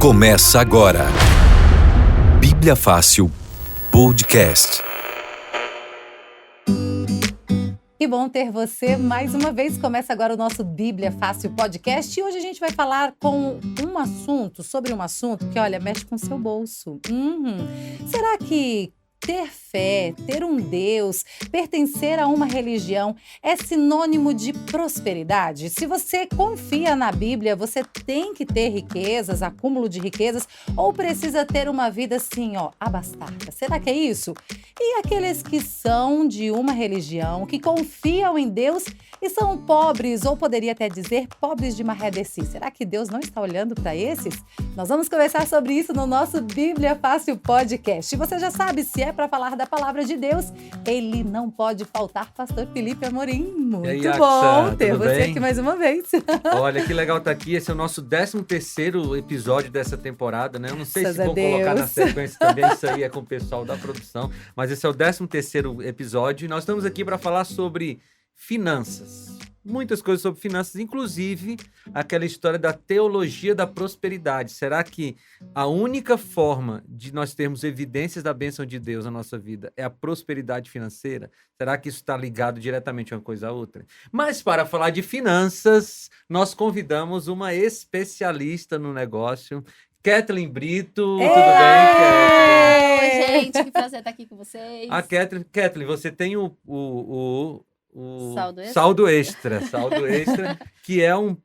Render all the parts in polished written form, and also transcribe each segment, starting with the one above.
Começa agora. Bíblia Fácil Podcast. Que bom ter você mais uma vez. Começa agora o nosso Bíblia Fácil Podcast e hoje a gente vai falar sobre um assunto que, olha, mexe com o seu bolso. Será que ter fé, ter um Deus, pertencer a uma religião é sinônimo de prosperidade? Se você confia na Bíblia, você tem que ter riquezas, acúmulo de riquezas, ou precisa ter uma vida assim, abastarda? Será que é isso? E aqueles que são de uma religião, que confiam em Deus e são pobres, ou poderia até dizer pobres de maré de si. Será que Deus não está olhando para esses? Nós vamos conversar sobre isso no nosso Bíblia Fácil Podcast. E você já sabe, se é para falar da palavra de Deus, ele não pode faltar. Pastor Felipe Amorim, muito bom ter você aqui mais uma vez. Olha, que legal estar aqui. Esse é o nosso 13º episódio dessa temporada, né? Eu não sei se vou colocar na sequência também, isso aí é com o pessoal da produção, mas esse é o 13º episódio e nós estamos aqui para falar sobre finanças. Muitas coisas sobre finanças, inclusive aquela história da teologia da prosperidade. Será que a única forma de nós termos evidências da bênção de Deus na nossa vida é a prosperidade financeira? Será que isso está ligado diretamente uma coisa à outra? Mas para falar de finanças, nós convidamos uma especialista no negócio, Kathleen Brito. Tudo bem, Kathleen? Oi, gente, que prazer estar aqui com vocês. A Kathleen, você tem o Saldo Extra, que é um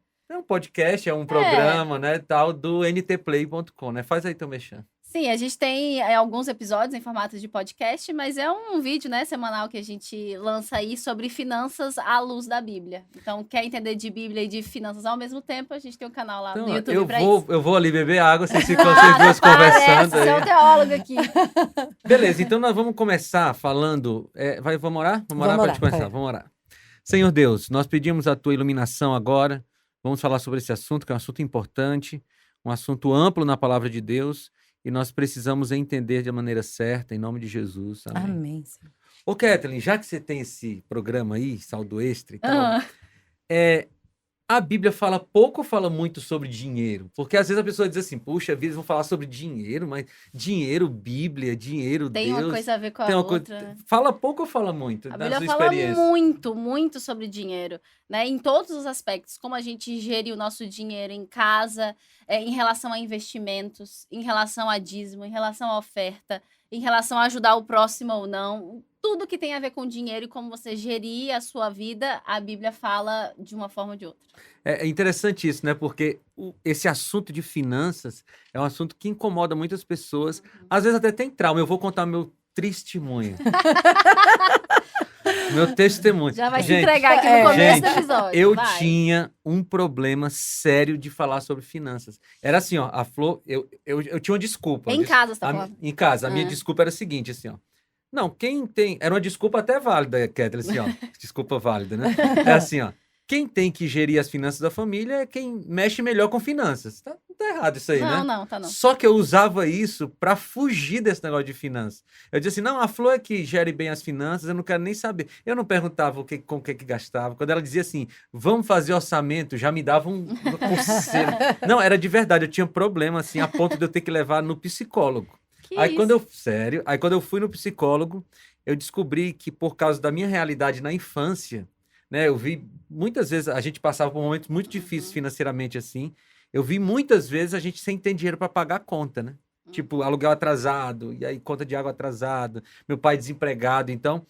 podcast, é um programa, né, tal, do ntplay.com, né? Faz aí teu mexão. Sim, a gente tem alguns episódios em formato de podcast, mas é um vídeo, né, semanal que a gente lança aí sobre finanças à luz da Bíblia. Então, quer entender de Bíblia e de finanças ao mesmo tempo, a gente tem um canal lá no YouTube pra isso. Eu vou ali beber água, vocês ficam vocês duas conversando aí. Você é o teólogo aqui. Beleza, então nós vamos começar falando... Vamos orar? Vamos orar para começar, vamos orar. Senhor Deus, nós pedimos a tua iluminação agora. Vamos falar sobre esse assunto, que é um assunto importante, um assunto amplo na palavra de Deus, e nós precisamos entender de maneira certa, em nome de Jesus. Amém. Amém. Ô, Kathleen, já que você tem esse programa aí, Saldo Extra e tal, a Bíblia fala pouco ou fala muito sobre dinheiro? Porque às vezes a pessoa diz assim, puxa vida, eles vão falar sobre dinheiro, mas dinheiro, Bíblia, dinheiro, tem Deus... Tem uma coisa a ver com a outra. Fala pouco ou fala muito? A Bíblia fala muito, muito sobre dinheiro, né? Em todos os aspectos, como a gente gere o nosso dinheiro em casa, em relação a investimentos, em relação a dízimo, em relação à oferta, em relação a ajudar o próximo ou não. Tudo que tem a ver com dinheiro e como você gerir a sua vida, a Bíblia fala de uma forma ou de outra. É interessante isso, né? Porque esse assunto de finanças é um assunto que incomoda muitas pessoas. Às vezes até tem trauma. Eu vou contar meu testemunho. Meu testemunho. Já vai se entregar aqui no começo do episódio. Eu tinha um problema sério de falar sobre finanças. Era assim, a Flor... Eu tinha uma desculpa. Em casa, você tá falando? Em casa. A minha desculpa era a seguinte, assim, Não, quem tem... Era uma desculpa até válida, Kathleen, assim, Desculpa válida, né? É assim, quem tem que gerir as finanças da família é quem mexe melhor com finanças. Não tá errado isso aí, né? Não, tá não. Só que eu usava isso pra fugir desse negócio de finanças. Eu dizia assim, não, a Flor é que gere bem as finanças, eu não quero nem saber. Eu não perguntava com o que gastava. Quando ela dizia assim, vamos fazer orçamento, já me dava uma coceira. Não, era de verdade, eu tinha problema, assim, a ponto de eu ter que levar no psicólogo. Quando eu fui no psicólogo, eu descobri que por causa da minha realidade na infância, né, eu vi muitas vezes, a gente passava por momentos muito difíceis financeiramente assim, eu vi muitas vezes a gente sem ter dinheiro para pagar a conta, né? Tipo, aluguel atrasado, e aí conta de água atrasada, meu pai desempregado, então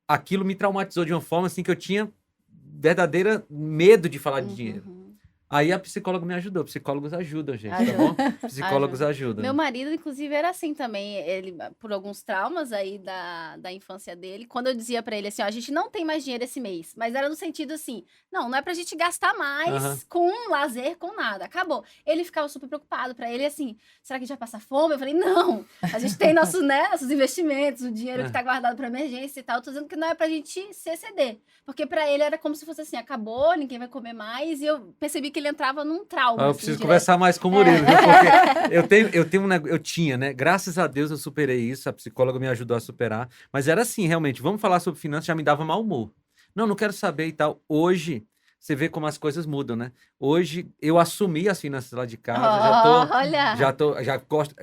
aquilo me traumatizou de uma forma assim que eu tinha verdadeiro medo de falar de dinheiro. Aí a psicóloga me ajudou. Psicólogos ajudam, gente, tá bom? Psicólogos ajudam. Meu marido, inclusive, era assim também. Ele, por alguns traumas aí da infância dele, quando eu dizia pra ele assim, a gente não tem mais dinheiro esse mês. Mas era no sentido assim, não é pra gente gastar mais com lazer, com nada. Acabou. Ele ficava super preocupado. Pra ele, assim, será que a gente vai passar fome? Eu falei, não. A gente tem nossos investimentos, o dinheiro que tá guardado pra emergência e tal. Tô dizendo que não é pra gente se exceder. Porque pra ele era como se fosse assim, acabou, ninguém vai comer mais. E eu percebi que ele entrava num trauma. Eu preciso conversar mais com o Murilo, viu? Porque eu tinha, né? Graças a Deus eu superei isso, a psicóloga me ajudou a superar. Mas era assim, realmente, vamos falar sobre finanças, já me dava mau humor. Não quero saber e tal. Hoje, você vê como as coisas mudam, né? Hoje, eu assumi as finanças lá de casa, Olha! já gosto...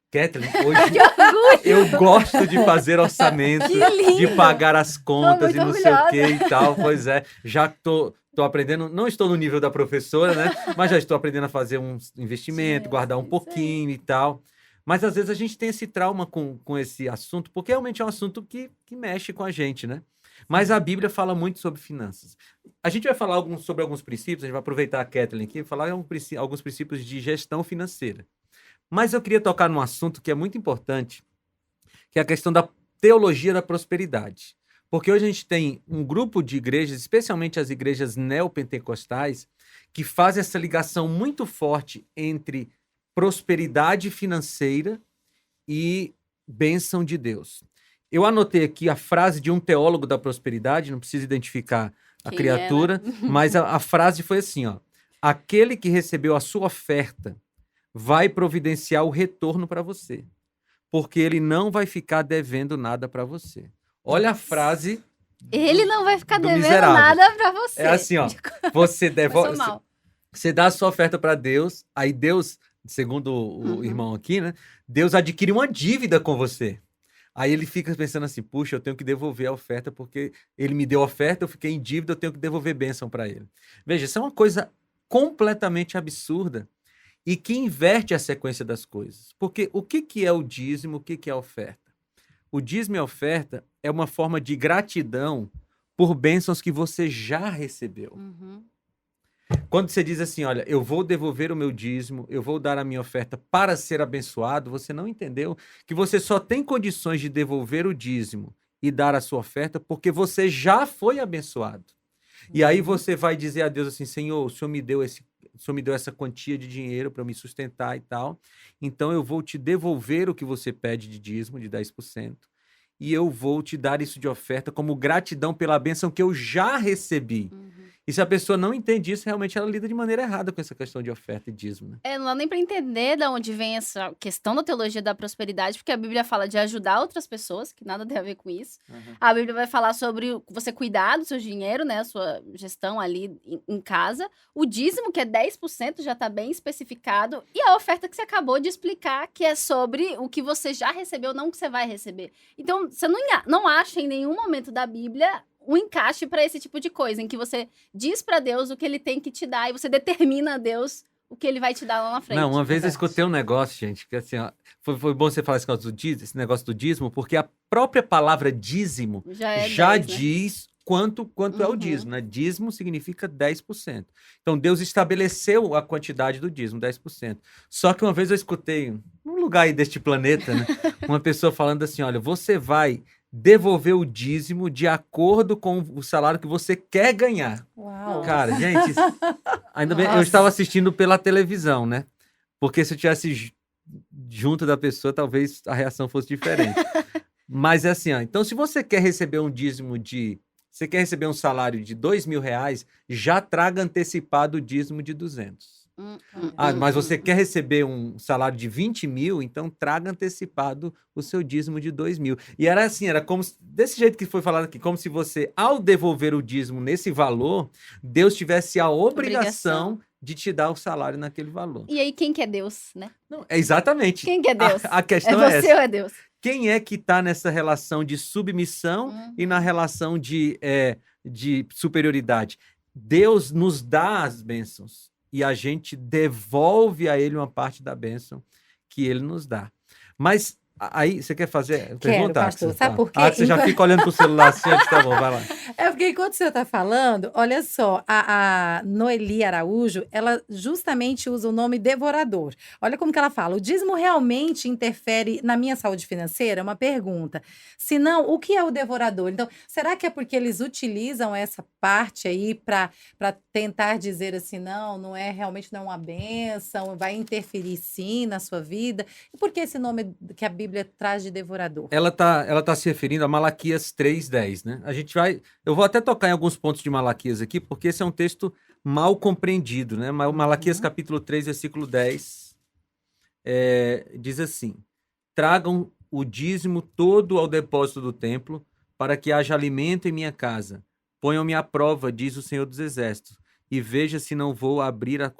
Kathleen, hoje eu gosto de fazer orçamento, Que lindo! de pagar as contas e muito não sei o que orgulhosa. e tal. Pois é, já tô aprendendo, não estou no nível da professora, né? Mas já estou aprendendo a fazer um investimento, guardar um Isso aí. pouquinho e tal. Mas às vezes a gente tem esse trauma com esse assunto, porque realmente é um assunto que mexe com a gente, né? Mas a Bíblia fala muito sobre finanças. A gente vai falar sobre alguns princípios, a gente vai aproveitar a Kathleen aqui e falar alguns princípios de gestão financeira. Mas eu queria tocar num assunto que é muito importante, que é a questão da teologia da prosperidade. Porque hoje a gente tem um grupo de igrejas, especialmente as igrejas neopentecostais, que fazem essa ligação muito forte entre prosperidade financeira e bênção de Deus. Eu anotei aqui a frase de um teólogo da prosperidade, não preciso identificar a Quem criatura, é, né? mas a frase foi assim, ó: aquele que recebeu a sua oferta vai providenciar o retorno para você, porque ele não vai ficar devendo nada para você. Olha a frase Ele não vai ficar do devendo miserável. nada pra você. É assim, ó, você devolve, Passou mal. você dá a sua oferta para Deus, aí Deus, segundo o irmão aqui, né, Deus adquire uma dívida com você. Aí ele fica pensando assim, puxa, eu tenho que devolver a oferta porque ele me deu a oferta, eu fiquei em dívida, eu tenho que devolver bênção para ele. Veja, isso é uma coisa completamente absurda e que inverte a sequência das coisas. Porque o que é o dízimo, o que é a oferta? O dízimo e a oferta é uma forma de gratidão por bênçãos que você já recebeu. Uhum. Quando você diz assim, olha, eu vou devolver o meu dízimo, eu vou dar a minha oferta para ser abençoado, você não entendeu que você só tem condições de devolver o dízimo e dar a sua oferta porque você já foi abençoado. E aí você vai dizer a Deus assim, Senhor, o Senhor me deu essa quantia de dinheiro para eu me sustentar e tal, então eu vou te devolver o que você pede de dízimo, de 10%, e eu vou te dar isso de oferta como gratidão pela bênção que eu já recebi. E se a pessoa não entende isso, realmente ela lida de maneira errada com essa questão de oferta e dízimo, né? Não dá nem pra entender de onde vem essa questão da teologia da prosperidade, porque a Bíblia fala de ajudar outras pessoas, que nada tem a ver com isso. A Bíblia vai falar sobre você cuidar do seu dinheiro, né? A sua gestão ali em casa. O dízimo, que é 10%, já tá bem especificado. E a oferta que você acabou de explicar, que é sobre o que você já recebeu, não o que você vai receber. Então, você não acha em nenhum momento da Bíblia um encaixe para esse tipo de coisa, em que você diz para Deus o que ele tem que te dar e você determina a Deus o que ele vai te dar lá na frente. Não, uma vez eu escutei um negócio, gente, que assim, ó, foi bom você falar esse negócio do dízimo, porque a própria palavra dízimo já 10, né? diz quanto é o dízimo, né? Dízimo significa 10%. Então, Deus estabeleceu a quantidade do dízimo, 10%. Só que uma vez eu escutei, num lugar aí deste planeta, né, uma pessoa falando assim, olha, você vai devolver o dízimo de acordo com o salário que você quer ganhar. Uau. Cara, gente, ainda bem, eu Nossa. estava assistindo pela televisão, né? Porque se eu tivesse junto da pessoa, talvez a reação fosse diferente. Mas é assim, ó, então se você quer receber um dízimo você quer receber um salário de R$2.000, já traga antecipado o dízimo de 200. Mas você quer receber um salário de 20 mil, então traga antecipado o seu dízimo de 2.000. E era assim, era como desse jeito que foi falado aqui, como se você, ao devolver o dízimo nesse valor, Deus tivesse a obrigação de te dar o salário naquele valor. E aí, quem que é Deus, né? Não, exatamente. Quem que é Deus? A questão É é você essa. ou é Deus? Quem é que está nessa relação de submissão e na relação de superioridade? Deus nos dá as bênçãos e a gente devolve a ele uma parte da bênção que ele nos dá. Mas aí, você quer fazer? Quero, pastor. Sabe por quê? Você já fica olhando pro celular assim, antes, tá bom, vai lá. É porque enquanto o senhor está falando, olha só, a Noeli Araújo, ela justamente usa o nome devorador. Olha como que ela fala, o dízimo realmente interfere na minha saúde financeira? É uma pergunta. Se não, o que é o devorador? Então, será que é porque eles utilizam essa parte aí para tentar dizer assim, realmente não é uma bênção, vai interferir sim na sua vida? E por que esse nome que a Bíblia traz de devorador? Ela tá se referindo a Malaquias 3:10, né? Eu vou até tocar em alguns pontos de Malaquias aqui, porque esse é um texto mal compreendido, né? Malaquias capítulo 3, versículo 10, diz assim: tragam o dízimo todo ao depósito do templo, para que haja alimento em minha casa, Ponham-me à prova, diz o Senhor dos Exércitos, e veja se não vou abrir as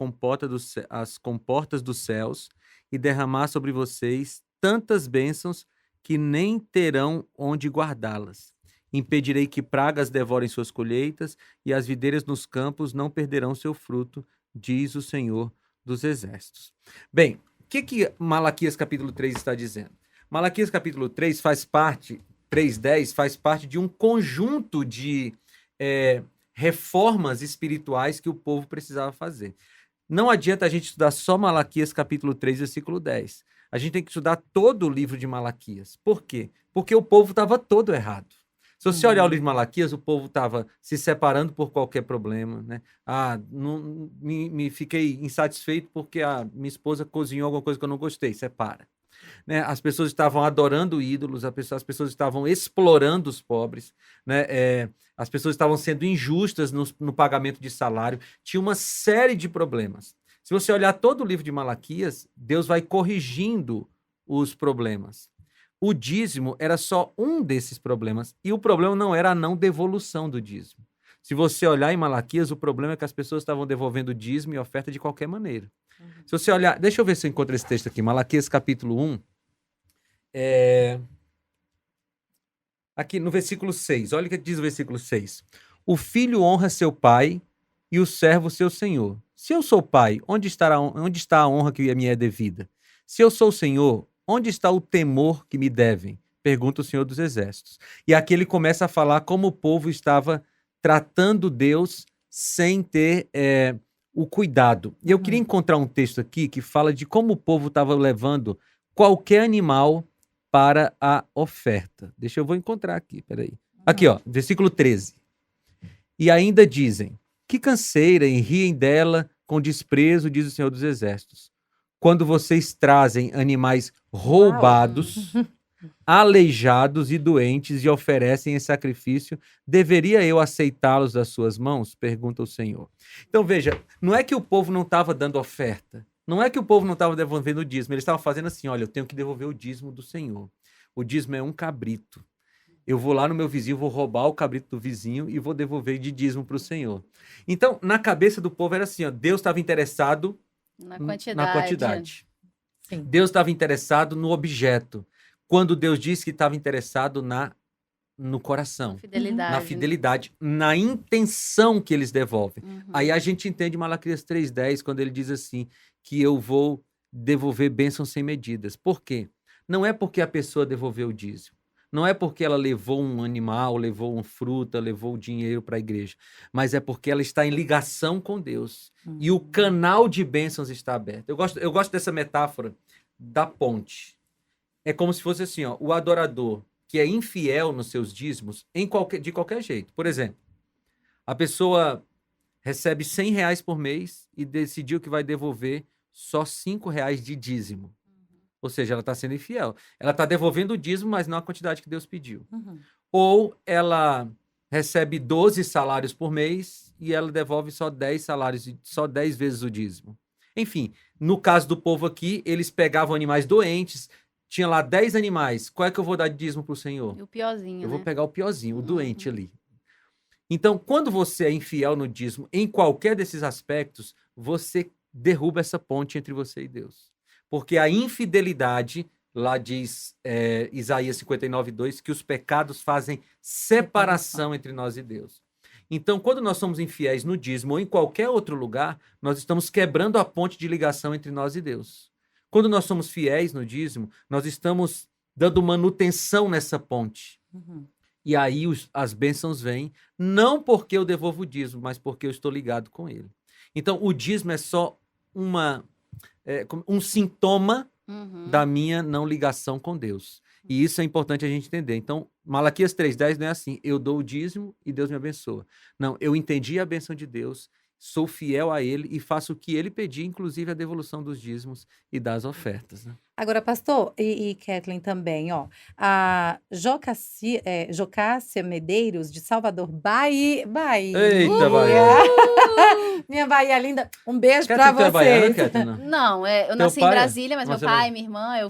comportas dos céus e derramar sobre vocês tantas bênçãos que nem terão onde guardá-las. Impedirei que pragas devorem suas colheitas e as videiras nos campos não perderão seu fruto, diz o Senhor dos Exércitos. Bem, o que Malaquias capítulo 3 está dizendo? Malaquias capítulo 3 3:10 faz parte de um conjunto de reformas espirituais que o povo precisava fazer. Não adianta a gente estudar só Malaquias capítulo 3, versículo 10. A gente tem que estudar todo o livro de Malaquias. Por quê? Porque o povo estava todo errado. Se você olhar o livro de Malaquias, o povo estava se separando por qualquer problema, né? Me fiquei insatisfeito porque a minha esposa cozinhou alguma coisa que eu não gostei, separa. Né? As pessoas estavam adorando ídolos, as pessoas estavam explorando os pobres, né? As pessoas estavam sendo injustas no pagamento de salário. Tinha uma série de problemas. Se você olhar todo o livro de Malaquias, Deus vai corrigindo os problemas. O dízimo era só um desses problemas, e o problema não era a não devolução do dízimo. Se você olhar em Malaquias, o problema é que as pessoas estavam devolvendo dízimo e oferta de qualquer maneira. Se você olhar, deixa eu ver se eu encontro esse texto aqui, Malaquias capítulo 1, aqui no versículo 6, olha o que diz o versículo 6. O filho honra seu pai e o servo seu senhor. Se eu sou pai, onde está a honra que me é devida? Se eu sou senhor, onde está o temor que me devem? Pergunta o Senhor dos Exércitos. E aqui ele começa a falar como o povo estava tratando Deus sem ter o cuidado. E eu queria encontrar um texto aqui que fala de como o povo estava levando qualquer animal para a oferta. Eu vou encontrar aqui, peraí. Aqui, ó, versículo 13. E ainda dizem, que canseira, e riem dela com desprezo, diz o Senhor dos Exércitos. Quando vocês trazem animais roubados, aleijados e doentes e oferecem em sacrifício, deveria eu aceitá-los das suas mãos? Pergunta o Senhor. Então veja, não é que o povo não estava dando oferta, não é que o povo não estava devolvendo o dízimo, eles estavam fazendo assim, olha, eu tenho que devolver o dízimo do Senhor. O dízimo é um cabrito. Eu vou lá no meu vizinho, vou roubar o cabrito do vizinho e vou devolver de dízimo para o Senhor. Então, na cabeça do povo era assim, ó, Deus estava interessado na quantidade. Sim. Deus estava interessado no objeto. Quando Deus disse que estava interessado no coração, na fidelidade, na intenção que eles devolvem. Aí a gente entende Malaquias 3:10, quando ele diz assim, que eu vou devolver bênçãos sem medidas. Por quê? Não é porque a pessoa devolveu o dízimo. Não é porque ela levou um animal, levou uma fruta, levou o dinheiro para a igreja, mas é porque ela está em ligação com Deus. E o canal de bênçãos está aberto. Eu gosto dessa metáfora da ponte. É como se fosse assim, ó, o adorador que é infiel nos seus dízimos de qualquer jeito. Por exemplo, a pessoa recebe R$100 por mês e decidiu que vai devolver só R$5 de dízimo. Ou seja, ela está sendo infiel. Ela está devolvendo o dízimo, mas não a quantidade que Deus pediu. Ou ela recebe 12 salários por mês e ela devolve só 10 salários, só 10 vezes o dízimo. Enfim, no caso do povo aqui, eles pegavam animais doentes, tinha lá 10 animais. Qual é que eu vou dar de dízimo para o Senhor? O piorzinho, Eu vou pegar o piorzinho, o doente ali. Então, quando você é infiel no dízimo, em qualquer desses aspectos, você derruba essa ponte entre você e Deus. Porque a infidelidade, lá diz Isaías 59:2, que os pecados fazem separação entre nós e Deus. Então, quando nós somos infiéis no dízimo ou em qualquer outro lugar, nós estamos quebrando a ponte de ligação entre nós e Deus. Quando nós somos fiéis no dízimo, nós estamos dando manutenção nessa ponte. E aí as bênçãos vêm, não porque eu devolvo o dízimo, mas porque eu estou ligado com ele. Então, o dízimo é só um sintoma da minha não ligação com Deus. E isso é importante a gente entender. Então, Malaquias 3:10 não é assim, eu dou o dízimo e Deus me abençoa. Não, eu entendi a bênção de Deus, sou fiel a ele e faço o que ele pedir, inclusive a devolução dos dízimos e das ofertas. Né? Agora, pastor, e Kathleen também, ó, a Jocássia Medeiros, de Salvador, Bahia. Eita, Bahia! Minha Bahia linda, um beijo pra Kathleen, tu é baiana, vocês. Kathleen? Não, eu nasci em pai? Brasília, mas meu Você pai, minha irmã, eu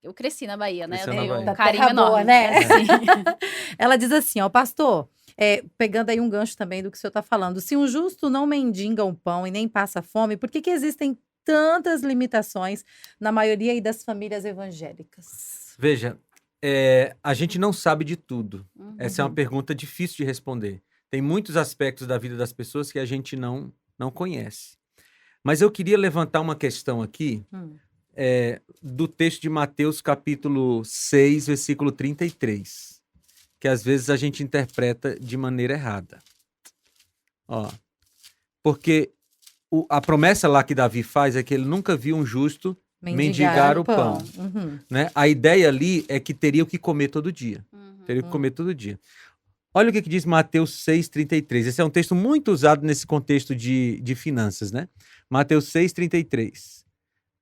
eu cresci na Bahia, né? Cresceu Eu na tenho Bahia. um carinho Terra boa, enorme. né? Assim. Ela diz assim, ó, pastor, pegando aí um gancho também do que o senhor está falando, se um justo não mendiga o pão e nem passa fome, por que existem tantas limitações na maioria aí das famílias evangélicas? Veja, a gente não sabe de tudo. Uhum. Essa é uma pergunta difícil de responder. Tem muitos aspectos da vida das pessoas que a gente não conhece. Mas eu queria levantar uma questão aqui, do texto de Mateus, capítulo 6, versículo 33, que às vezes a gente interpreta de maneira errada. Ó, porque a promessa lá que Davi faz é que ele nunca viu um justo mendigar o pão. Uhum. Né? A ideia ali é que teria o que comer todo dia. Teria que comer todo dia. Olha o que diz Mateus 6,33. Esse é um texto muito usado nesse contexto de finanças, né? Mateus 6,33.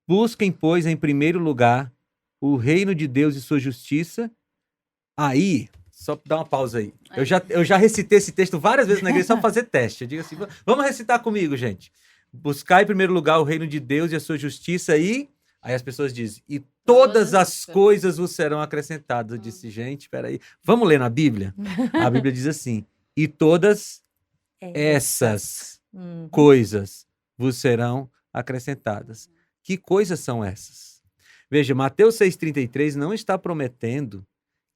Busquem, pois, em primeiro lugar o reino de Deus e sua justiça. Aí, só dar uma pausa aí. Eu já recitei esse texto várias vezes na igreja só para fazer teste. Eu digo assim, vamos recitar comigo, gente. Buscar em primeiro lugar o reino de Deus e a sua justiça e... Aí as pessoas dizem, e todas as coisas vos serão acrescentadas. Eu disse, gente, peraí, vamos ler na Bíblia? A Bíblia diz assim, e todas essas coisas vos serão acrescentadas. Que coisas são essas? Veja, Mateus 6,33 não está prometendo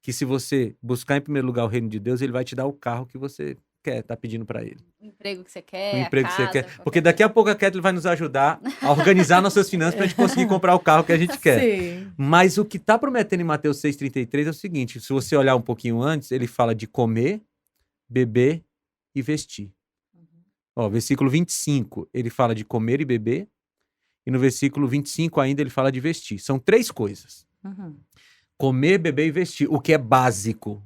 que se você buscar em primeiro lugar o reino de Deus, ele vai te dar o carro que você quer, tá pedindo para ele. O emprego que você quer, O emprego a que você casa, quer. Porque daqui a pouco a Kathleen vai nos ajudar a organizar nossas finanças para a gente conseguir comprar o carro que a gente quer. Sim. Mas o que está prometendo em Mateus 6,33 é o seguinte, se você olhar um pouquinho antes, ele fala de comer, beber e vestir. Ó, versículo 25, ele fala de comer e beber, e no versículo 25 ainda ele fala de vestir. São 3 coisas. Uhum. Comer, beber e vestir, o que é básico,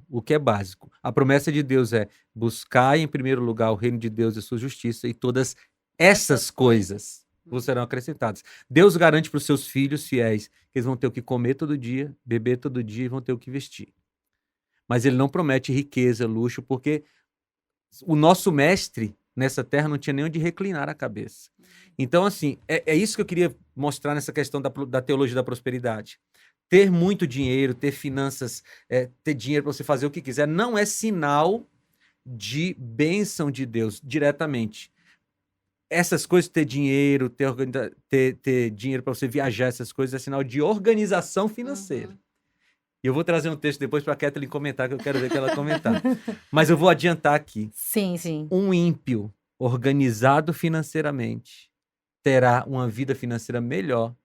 A promessa de Deus é buscar em primeiro lugar o reino de Deus e a sua justiça, e todas essas coisas vos serão acrescentadas. Deus garante para os seus filhos fiéis que eles vão ter o que comer todo dia, beber todo dia e vão ter o que vestir. Mas ele não promete riqueza, luxo, porque o nosso mestre nessa terra não tinha nem onde reclinar a cabeça. Então, assim, é isso que eu queria mostrar nessa questão da teologia da prosperidade. Ter muito dinheiro, ter finanças, ter dinheiro para você fazer o que quiser, não é sinal de bênção de Deus diretamente. Essas coisas, ter dinheiro, ter dinheiro para você viajar, essas coisas, é sinal de organização financeira. E eu vou trazer um texto depois para a Kathleen comentar, que eu quero ver que ela comentar. Mas eu vou adiantar aqui. Sim, sim. Um ímpio organizado financeiramente terá uma vida financeira melhor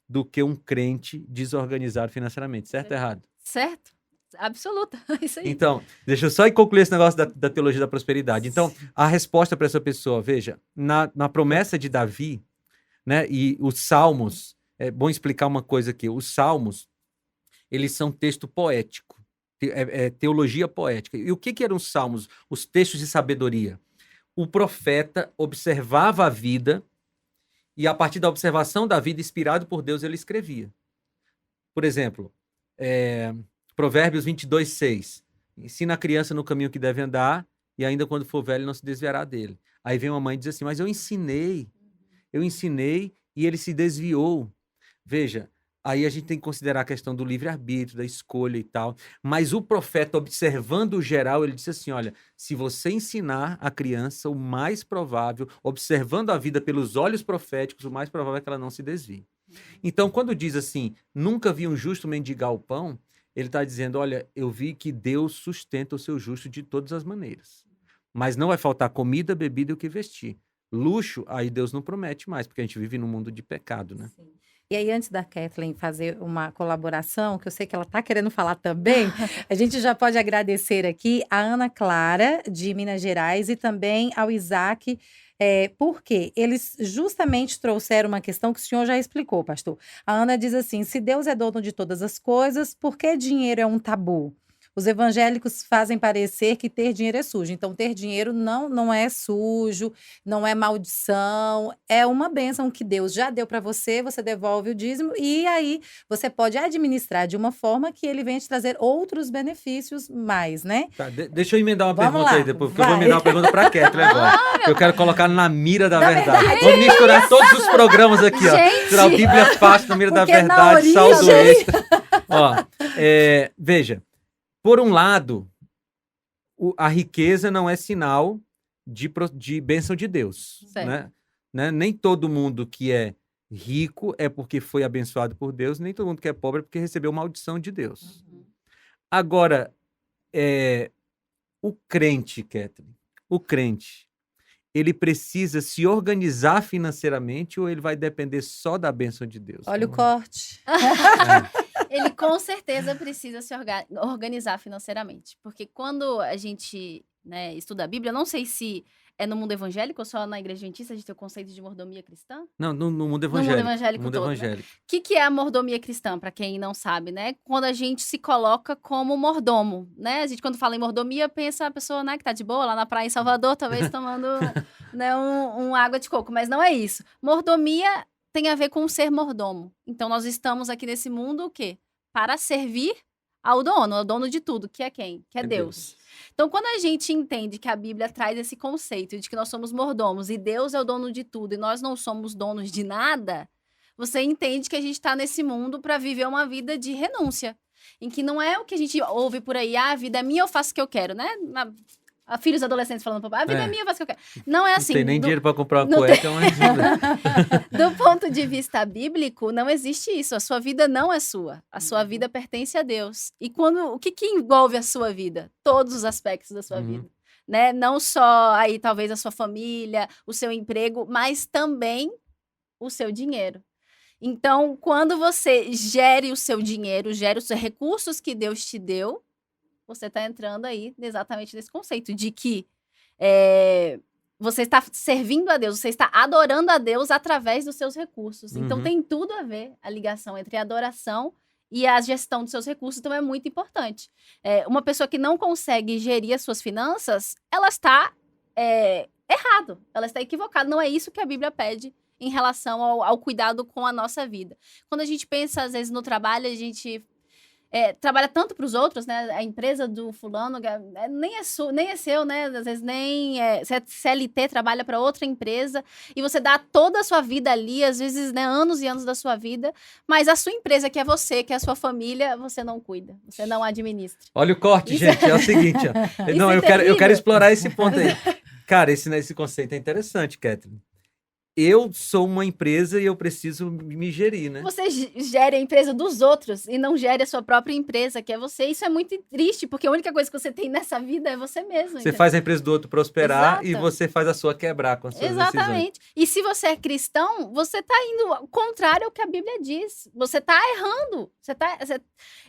do que um crente desorganizado financeiramente. Certo ou errado? Certo. Absoluta. Isso aí. Então, deixa eu só concluir esse negócio da teologia da prosperidade. Então, a resposta para essa pessoa, veja, na promessa de Davi, né, e os Salmos, é bom explicar uma coisa aqui, os Salmos, eles são texto poético, teologia poética. E o que eram os Salmos? Os textos de sabedoria. O profeta observava a vida e, a partir da observação da vida, inspirado por Deus, ele escrevia. Por exemplo, Provérbios 22:6. Ensina a criança no caminho que deve andar e ainda quando for velho não se desviará dele. Aí vem uma mãe e diz assim, mas eu ensinei e ele se desviou. Veja, aí a gente tem que considerar a questão do livre-arbítrio, da escolha e tal. Mas o profeta, observando o geral, ele disse assim, olha, se você ensinar a criança, o mais provável, observando a vida pelos olhos proféticos, o mais provável é que ela não se desvie. Então, quando diz assim, nunca vi um justo mendigar o pão, ele está dizendo, olha, eu vi que Deus sustenta o seu justo de todas as maneiras. Mas não vai faltar comida, bebida e o que vestir. Luxo, aí Deus não promete mais, porque a gente vive num mundo de pecado, né? Sim. E aí, antes da Kathleen fazer uma colaboração, que eu sei que ela está querendo falar também, a gente já pode agradecer aqui a Ana Clara, de Minas Gerais, e também ao Isaac, porque eles justamente trouxeram uma questão que o senhor já explicou, pastor. A Ana diz assim, se Deus é dono de todas as coisas, por que dinheiro é um tabu? Os evangélicos fazem parecer que ter dinheiro é sujo. Então, ter dinheiro não é sujo, não é maldição, é uma bênção que Deus já deu para você, você devolve o dízimo e aí você pode administrar de uma forma que ele venha te trazer outros benefícios mais, né? Tá, deixa eu emendar uma Vamos pergunta lá, aí depois, porque eu vai. vou emendar uma pergunta para a Kathleen agora. Eu quero colocar na mira da verdade. Vamos misturar todos os programas aqui, ó. Gente! Misturar a Bíblia fácil na mira da Porque na verdade, saldo origem- extra. Ó, veja, por um lado, a riqueza não é sinal de bênção de Deus, Certo. né? Nem todo mundo que é rico é porque foi abençoado por Deus, nem todo mundo que é pobre é porque recebeu maldição de Deus. Uhum. Agora, o crente, Catherine, o crente, ele precisa se organizar financeiramente ou ele vai depender só da bênção de Deus? Olha o corte. Ele com certeza precisa se organizar financeiramente. Porque quando a gente, né, estuda a Bíblia, eu não sei se é no mundo evangélico ou só na igreja adventista a gente tem o conceito de mordomia cristã. Não, no mundo No mundo evangélico. evangélico No mundo todo, né? evangélico. O que é a mordomia cristã, para quem não sabe, né? Quando a gente se coloca como mordomo, né? A gente, quando fala em mordomia, pensa a pessoa, né, que tá de boa lá na praia em Salvador, talvez tomando, né, um água de coco, mas não é isso. Mordomia tem a ver com ser mordomo. Então, nós estamos aqui nesse mundo, o quê? Para servir ao dono de tudo, que é quem? Que é Deus. Então, quando a gente entende que a Bíblia traz esse conceito de que nós somos mordomos e Deus é o dono de tudo e nós não somos donos de nada, você entende que a gente está nesse mundo para viver uma vida de renúncia, em que não é o que a gente ouve por aí, a vida é minha, eu faço o que eu quero, né? Filhos adolescentes falando, a vida é minha, eu faço o que eu quero. Não é assim. Não tem nem dinheiro para comprar uma cueca, mas... Do ponto de vista bíblico, não existe isso. A sua vida não é sua. A sua vida pertence a Deus. E o que envolve a sua vida? Todos os aspectos da sua vida. Né? Não só aí, talvez, a sua família, o seu emprego, mas também o seu dinheiro. Então, quando você gere o seu dinheiro, gere os recursos que Deus te deu, você está entrando aí exatamente nesse conceito de que você está servindo a Deus, você está adorando a Deus através dos seus recursos. Então, tem tudo a ver a ligação entre a adoração e a gestão dos seus recursos, então é muito importante. Uma pessoa que não consegue gerir as suas finanças, ela está errado, ela está equivocada. Não é isso que a Bíblia pede em relação ao cuidado com a nossa vida. Quando a gente pensa, às vezes, no trabalho, a gente... trabalha tanto para os outros, né? A empresa do fulano nem é seu, né? Às vezes nem você é CLT, trabalha para outra empresa e você dá toda a sua vida ali, às vezes, né, anos e anos da sua vida, mas a sua empresa, que é você, que é a sua família, você não cuida, você não administra. Olha o corte, gente, é o seguinte, ó. Não, eu quero explorar esse ponto aí. Cara, esse conceito é interessante, Catherine. Eu sou uma empresa e eu preciso me gerir, né? Você gere a empresa dos outros e não gere a sua própria empresa, que é você. Isso é muito triste, porque a única coisa que você tem nessa vida é você mesmo. Você faz a empresa do outro prosperar. Exato. E você faz a sua quebrar com as suas Exatamente. decisões. E se você é cristão, você está indo ao contrário ao que a Bíblia diz. Você está errando.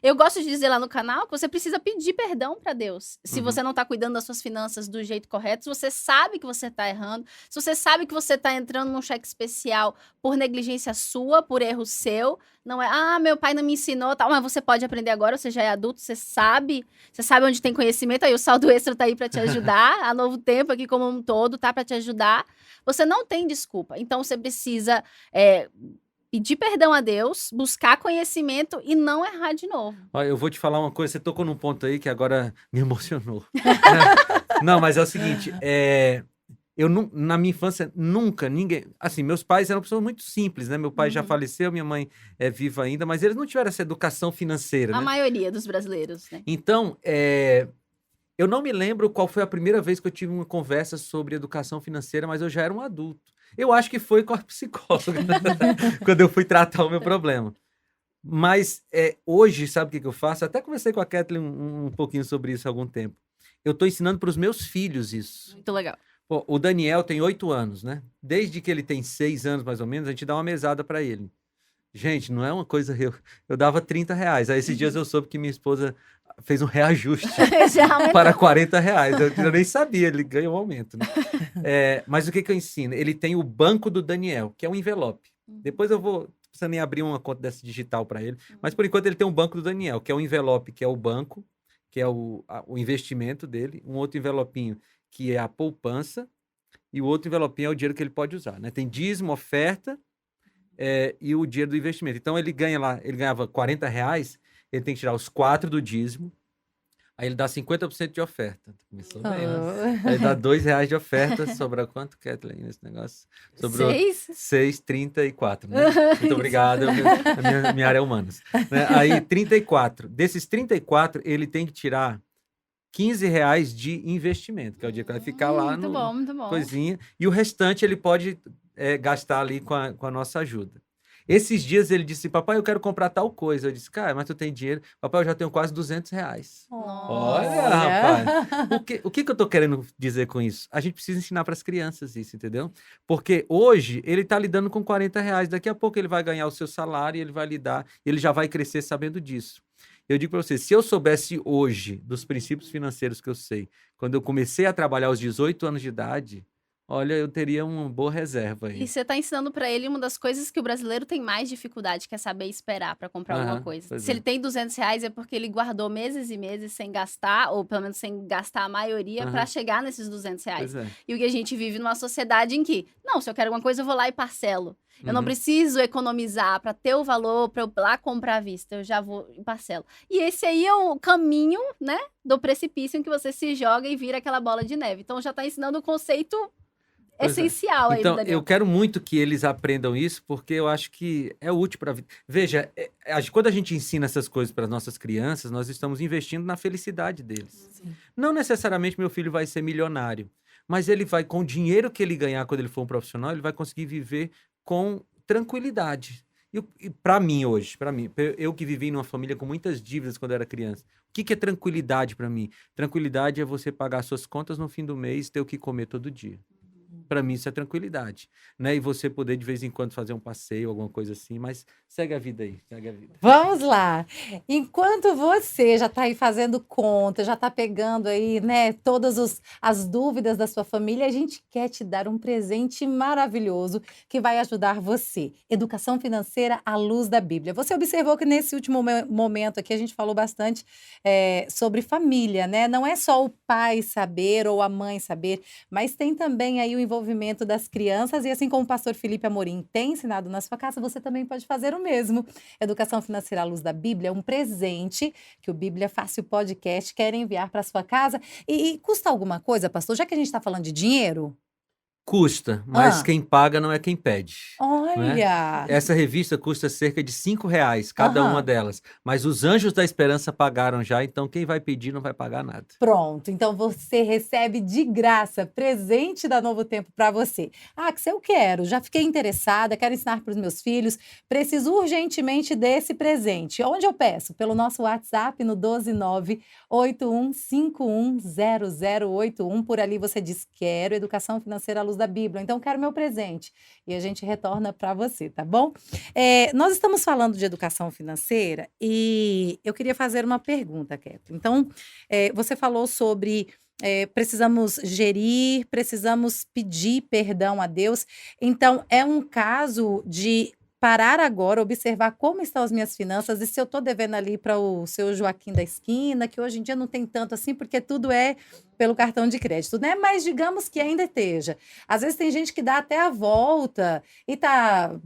Eu gosto de dizer lá no canal que você precisa pedir perdão para Deus. Se você não está cuidando das suas finanças do jeito correto, se você sabe que você está errando, se você sabe que você está entrando num cheque especial por negligência sua, por erro seu, não é, meu pai não me ensinou, tal, mas você pode aprender agora, você já é adulto, você sabe onde tem conhecimento, aí o saldo extra tá aí para te ajudar, a Novo Tempo aqui como um todo tá para te ajudar, você não tem desculpa, então você precisa pedir perdão a Deus, buscar conhecimento e não errar de novo. Olha, eu vou te falar uma coisa, você tocou num ponto aí que agora me emocionou. Não, mas é o seguinte, na minha infância, nunca ninguém... Assim, meus pais eram pessoas muito simples, né? Meu pai já faleceu, minha mãe é viva ainda, mas eles não tiveram essa educação financeira, A né? maioria dos brasileiros, né? Então, eu não me lembro qual foi a primeira vez que eu tive uma conversa sobre educação financeira, mas eu já era um adulto. Eu acho que foi com a psicóloga, quando eu fui tratar o meu problema. Mas hoje, sabe o que eu faço? Até conversei com a Kathleen um pouquinho sobre isso há algum tempo. Eu estou ensinando para os meus filhos isso. Muito legal. Pô, o Daniel tem 8 anos, né? Desde que ele tem 6 anos, mais ou menos, a gente dá uma mesada para ele. Gente, não é uma coisa... Eu dava R$30. Aí esses dias eu soube que minha esposa fez um reajuste para R$40. Eu nem sabia, ele ganhou um aumento, né? Mas o que eu ensino? Ele tem o banco do Daniel, que é um envelope. Depois eu vou... Não precisa nem abrir uma conta dessa digital para ele. Mas por enquanto ele tem um banco do Daniel, que é um envelope, que é o banco, que é o investimento dele. Um outro envelopinho, que é a poupança, e o outro envelopinho é o dinheiro que ele pode usar, né? Tem dízimo, oferta e o dinheiro do investimento. Então ele ganhava R$40, ele tem que tirar os 4 do dízimo, Aí ele dá 50% de oferta. Começou bem, né? Oh. Aí dá R$2 de oferta, sobra quanto, Kathleen, nesse negócio? Sobrou 6,34, né? Muito obrigado, a minha área é humanas. Né? Aí, 34. Desses 34, ele tem que tirar R$15 de investimento, que é o dia que vai ficar lá Muito no bom, muito bom. coisinha. E o restante ele pode gastar ali com a nossa ajuda. Esses dias ele disse, papai, eu quero comprar tal coisa. Eu disse, cara, mas tu tem dinheiro? Papai, eu já tenho quase R$200. Olha, rapaz. O que eu tô querendo dizer com isso? A gente precisa ensinar para as crianças isso, entendeu? Porque hoje ele tá lidando com R$40. Daqui a pouco ele vai ganhar o seu salário e ele vai lidar, ele já vai crescer sabendo disso. Eu digo para você, se eu soubesse hoje dos princípios financeiros que eu sei, quando eu comecei a trabalhar aos 18 anos de idade, olha, eu teria uma boa reserva aí. E você tá ensinando pra ele uma das coisas que o brasileiro tem mais dificuldade, que é saber esperar pra comprar alguma coisa. Se ele tem R$200 é porque ele guardou meses e meses sem gastar, ou pelo menos sem gastar a maioria, pra chegar nesses R$200. E o que a gente vive numa sociedade em que, não, se eu quero alguma coisa, eu vou lá e parcelo. Eu não preciso economizar para ter o valor, para eu lá comprar à vista. Eu já vou e parcelo. E esse aí é o caminho, né, do precipício em que você se joga e vira aquela bola de neve. Então, já está ensinando o conceito essencial aí, então, Daniel. eu quero muito que eles aprendam isso, porque eu acho que é útil para a vida. Veja, quando a gente ensina essas coisas para as nossas crianças, nós estamos investindo na felicidade deles. Sim. Não necessariamente meu filho vai ser milionário, mas ele vai, com o dinheiro que ele ganhar quando ele for um profissional, ele vai conseguir viver com tranquilidade. E para mim hoje, eu que vivi numa família com muitas dívidas quando eu era criança, o que é tranquilidade para mim? Tranquilidade é você pagar suas contas no fim do mês e ter o que comer todo dia. Para mim isso é tranquilidade, né? E você poder de vez em quando fazer um passeio, alguma coisa assim, mas segue a vida aí, segue a vida. Vamos lá. Enquanto você já está aí fazendo conta, já está pegando aí, né, todas as dúvidas da sua família, a gente quer te dar um presente maravilhoso que vai ajudar você. Educação financeira à luz da Bíblia. Você observou que nesse último momento aqui a gente falou bastante sobre família, né? Não é só o pai saber ou a mãe saber, mas tem também aí o envolvimento das crianças e assim como o pastor Felipe Amorim tem ensinado na sua casa, você também pode fazer o mesmo. Educação financeira à luz da Bíblia é um presente que o Bíblia Fácil Podcast quer enviar para sua casa. E custa alguma coisa, pastor? Já que a gente está falando de dinheiro? Custa, mas quem paga não é quem pede. Olha! Né? Essa revista custa cerca de R$5 cada uma delas. Mas os Anjos da Esperança pagaram já, então quem vai pedir não vai pagar nada. Pronto, então você recebe de graça, presente da Novo Tempo para você. Ah, que se eu quero, já fiquei interessada, quero ensinar para os meus filhos, preciso urgentemente desse presente. Onde eu peço? Pelo nosso WhatsApp no 12981510081. Por ali você diz, quero educação financeira à luz da Bíblia, então quero meu presente. E a gente retorna para você, tá bom? Nós estamos falando de educação financeira e eu queria fazer uma pergunta, Keto. Então, você falou sobre precisamos gerir, precisamos pedir perdão a Deus. Então, é um caso de parar agora, observar como estão as minhas finanças e se eu estou devendo ali para o seu Joaquim da esquina, que hoje em dia não tem tanto assim, porque tudo é pelo cartão de crédito, né? Mas digamos que ainda esteja. Às vezes tem gente que dá até a volta e tá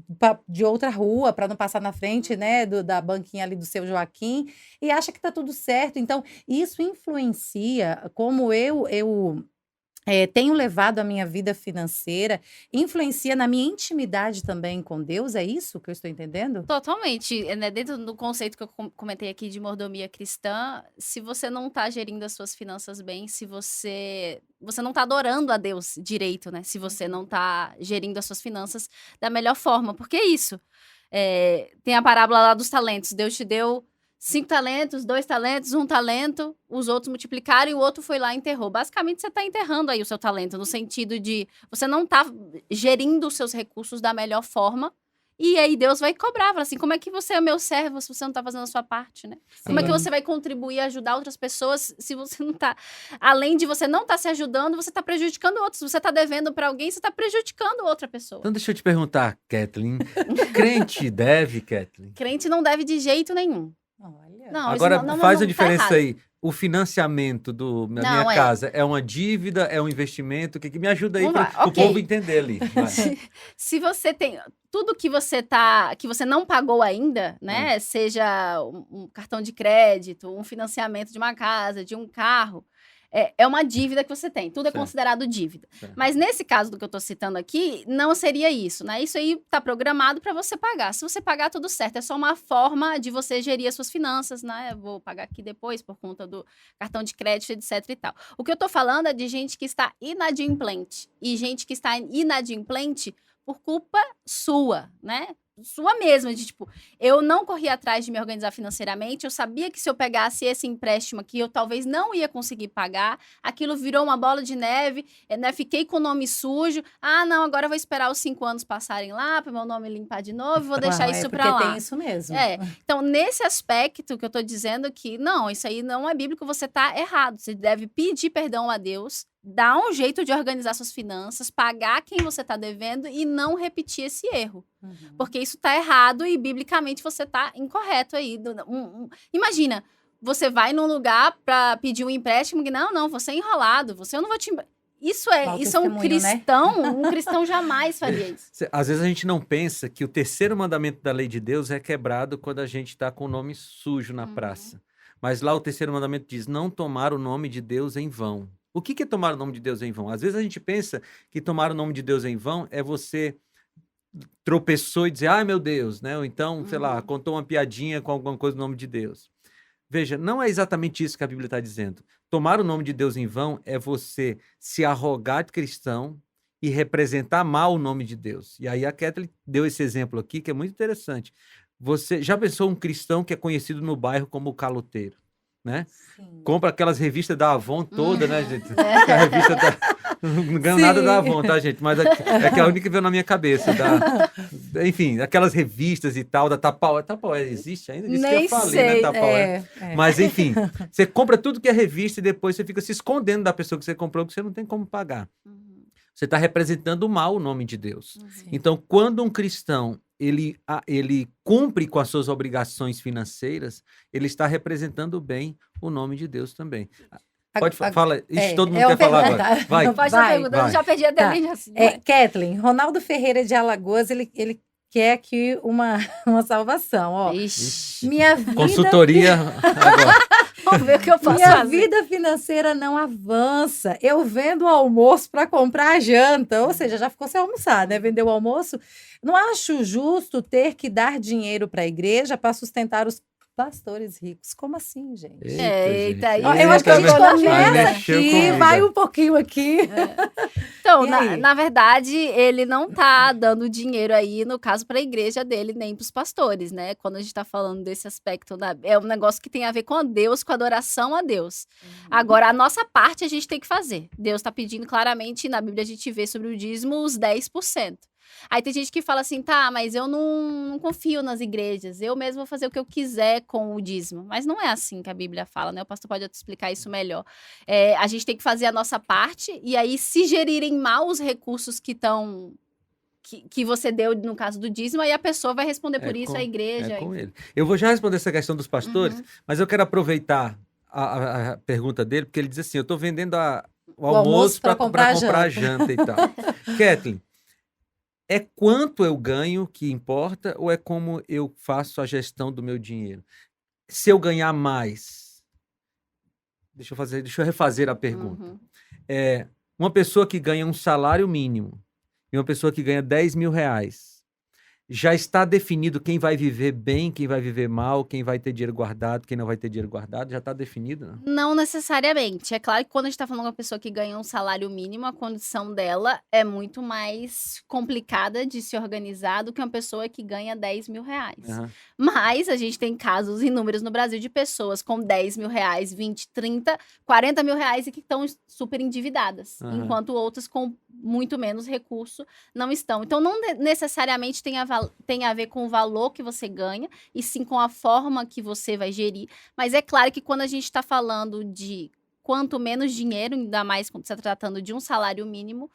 de outra rua para não passar na frente, né, da banquinha ali do seu Joaquim e acha que tá tudo certo. Então, isso influencia como eu tenho levado a minha vida financeira, influencia na minha intimidade também com Deus, é isso que eu estou entendendo? Totalmente, né? Dentro do conceito que eu comentei aqui de mordomia cristã, se você não está gerindo as suas finanças bem, se você não está adorando a Deus direito, né? Se você não está gerindo as suas finanças da melhor forma, porque é isso. Tem a parábola lá dos talentos, Deus te deu 5 talentos, 2 talentos, 1 talento, os outros multiplicaram e o outro foi lá e enterrou. Basicamente, você está enterrando aí o seu talento, no sentido de você não está gerindo os seus recursos da melhor forma, e aí Deus vai cobrar, fala assim, como é que você é meu servo se você não está fazendo a sua parte, né? Sim. Como é que você vai contribuir e ajudar outras pessoas se você não está... Além de você não estar se ajudando, você está prejudicando outros. Se você está devendo para alguém, você está prejudicando outra pessoa. Então deixa eu te perguntar, Kathleen, crente deve, Kathleen? Crente não deve de jeito nenhum. Olha. Não, Agora isso não, faz a tá diferença errado. aí. o financiamento da Não, minha casa é uma dívida, é um investimento? Que me ajuda aí Vamos para lá, o ok. povo entender ali. Vai. Se você tem tudo que você não pagou ainda, né? Seja um cartão de crédito, um financiamento de uma casa, de um carro, é uma dívida que você tem. Tudo é Certo. considerado dívida. Certo. Mas nesse caso do que eu estou citando aqui, não seria isso, né? Isso aí está programado para você pagar. Se você pagar, tudo certo. É só uma forma de você gerir as suas finanças, né? Eu vou pagar aqui depois por conta do cartão de crédito, etc e tal. O que eu estou falando é de gente que está inadimplente. E gente que está inadimplente por culpa sua, né? Sua mesma, de tipo, eu não corri atrás de me organizar financeiramente, eu sabia que se eu pegasse esse empréstimo aqui, eu talvez não ia conseguir pagar, aquilo virou uma bola de neve, né? Fiquei com o nome sujo, não, agora eu vou esperar os 5 anos passarem lá, para meu nome limpar de novo, vou deixar isso para lá. Porque tem isso mesmo. Então, nesse aspecto que eu tô dizendo que, não, isso aí não é bíblico, você tá errado, você deve pedir perdão a Deus, dar um jeito de organizar suas finanças, pagar quem você está devendo e não repetir esse erro. Porque isso está errado e, biblicamente, você está incorreto aí. Imagina, você vai num lugar para pedir um empréstimo que, não, você é enrolado, eu não vou te... Isso é um cristão, né? Um cristão jamais faria isso. Às vezes a gente não pensa que o terceiro mandamento da lei de Deus é quebrado quando a gente está com o nome sujo na praça. Mas lá o terceiro mandamento diz, não tomar o nome de Deus em vão. O que é tomar o nome de Deus em vão? Às vezes a gente pensa que tomar o nome de Deus em vão é você tropeçou e dizer, ai meu Deus, né? Ou então, sei lá, contou uma piadinha com alguma coisa no nome de Deus. Veja, não é exatamente isso que a Bíblia está dizendo. Tomar o nome de Deus em vão é você se arrogar de cristão e representar mal o nome de Deus. E aí a Kathleen deu esse exemplo aqui, que é muito interessante. Você já pensou um cristão que é conhecido no bairro como o caloteiro, né? Sim. Compra aquelas revistas da Avon toda, né, gente? A revista não ganho nada da Avon, tá, gente? Mas é que é a única que veio na minha cabeça. Enfim, aquelas revistas e tal, da Tapaué. Tapaué existe ainda? Disse que eu falei, né, Tapaué? Mas, enfim, você compra tudo que é revista e depois você fica se escondendo da pessoa que você comprou, que você não tem como pagar. Você está representando mal o nome de Deus. Então, quando um cristão ele cumpre com as suas obrigações financeiras, ele está representando bem o nome de Deus também. Pode falar. Isso todo mundo quer falar agora. Vai. Não pode estar perguntando, já perdi até a linha. Kathleen, Ronaldo Ferreira de Alagoas, ele quer aqui uma salvação. Ó. Minha vida... Consultoria agora. Vamos ver o que eu posso Minha fazer. vida financeira não avança. Eu vendo o almoço para comprar a janta. Ou seja, já ficou sem almoçar, né? Vender o almoço. Não acho justo ter que dar dinheiro para a igreja para sustentar os pastores ricos. Como assim, gente? Eita, eu acho que a gente começa aqui, vai um pouquinho aqui. Então, na verdade, ele não tá dando dinheiro aí, no caso, para a igreja dele, nem para os pastores, né? Quando a gente tá falando desse aspecto, é um negócio que tem a ver com Deus, com a adoração a Deus. Agora, a nossa parte a gente tem que fazer. Deus tá pedindo claramente, na Bíblia a gente vê sobre o dízimo, os 10%. Aí tem gente que fala assim, tá, mas eu não confio nas igrejas, eu mesmo vou fazer o que eu quiser com o dízimo. Mas não é assim que a Bíblia fala, né? O pastor pode explicar isso melhor. A gente tem que fazer a nossa parte, e aí se gerirem mal os recursos que você deu, no caso do dízimo, aí a pessoa vai responder por isso, a igreja. Com ele. Eu vou já responder essa questão dos pastores, mas eu quero aproveitar a pergunta dele, porque ele diz assim, eu estou vendendo o almoço para comprar a janta e tal. Kathleen, é quanto eu ganho que importa ou é como eu faço a gestão do meu dinheiro? Se eu ganhar mais... Deixa eu refazer a pergunta. Uma pessoa que ganha um salário mínimo e uma pessoa que ganha 10 mil reais, já está definido quem vai viver bem, quem vai viver mal, quem vai ter dinheiro guardado, quem não vai ter dinheiro guardado? Já está definido, não? Não necessariamente. É claro que quando a gente está falando de uma pessoa que ganha um salário mínimo, a condição dela é muito mais complicada de se organizar do que uma pessoa que ganha 10 mil reais. Mas a gente tem casos inúmeros no Brasil de pessoas com 10 mil reais, 20, 30, 40 mil reais e que estão super endividadas, enquanto outras com muito menos recurso não estão. Então, não necessariamente tem a ver com o valor que você ganha, e sim com a forma que você vai gerir. Mas é claro que quando a gente está falando de quanto menos dinheiro, ainda mais quando você está tratando de um salário mínimo,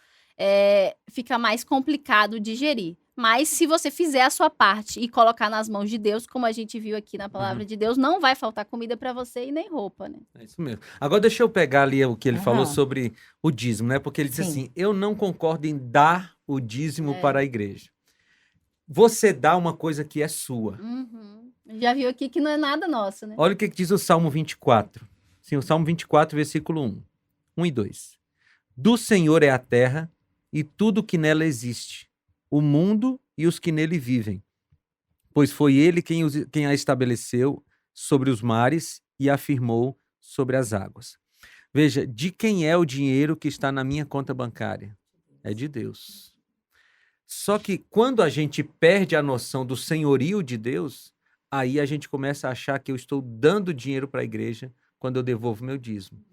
fica mais complicado de gerir. Mas se você fizer a sua parte e colocar nas mãos de Deus, como a gente viu aqui na palavra de Deus, não vai faltar comida para você e nem roupa, né? É isso mesmo. Agora deixa eu pegar ali o que ele falou Aham. sobre o dízimo, né? Porque ele disse Sim. assim, eu não concordo em dar o dízimo para a igreja. Você dá uma coisa que é sua. Já viu aqui que não é nada nosso, né? Olha o que diz o Salmo 24. Sim, o Salmo 24, versículo 1 e 2. Do Senhor é a terra e tudo que nela existe, o mundo e os que nele vivem. Pois foi ele quem a estabeleceu sobre os mares e a afirmou sobre as águas. Veja, de quem é o dinheiro que está na minha conta bancária? É de Deus. Só que quando a gente perde a noção do senhorio de Deus, aí a gente começa a achar que eu estou dando dinheiro para a igreja quando eu devolvo meu dízimo.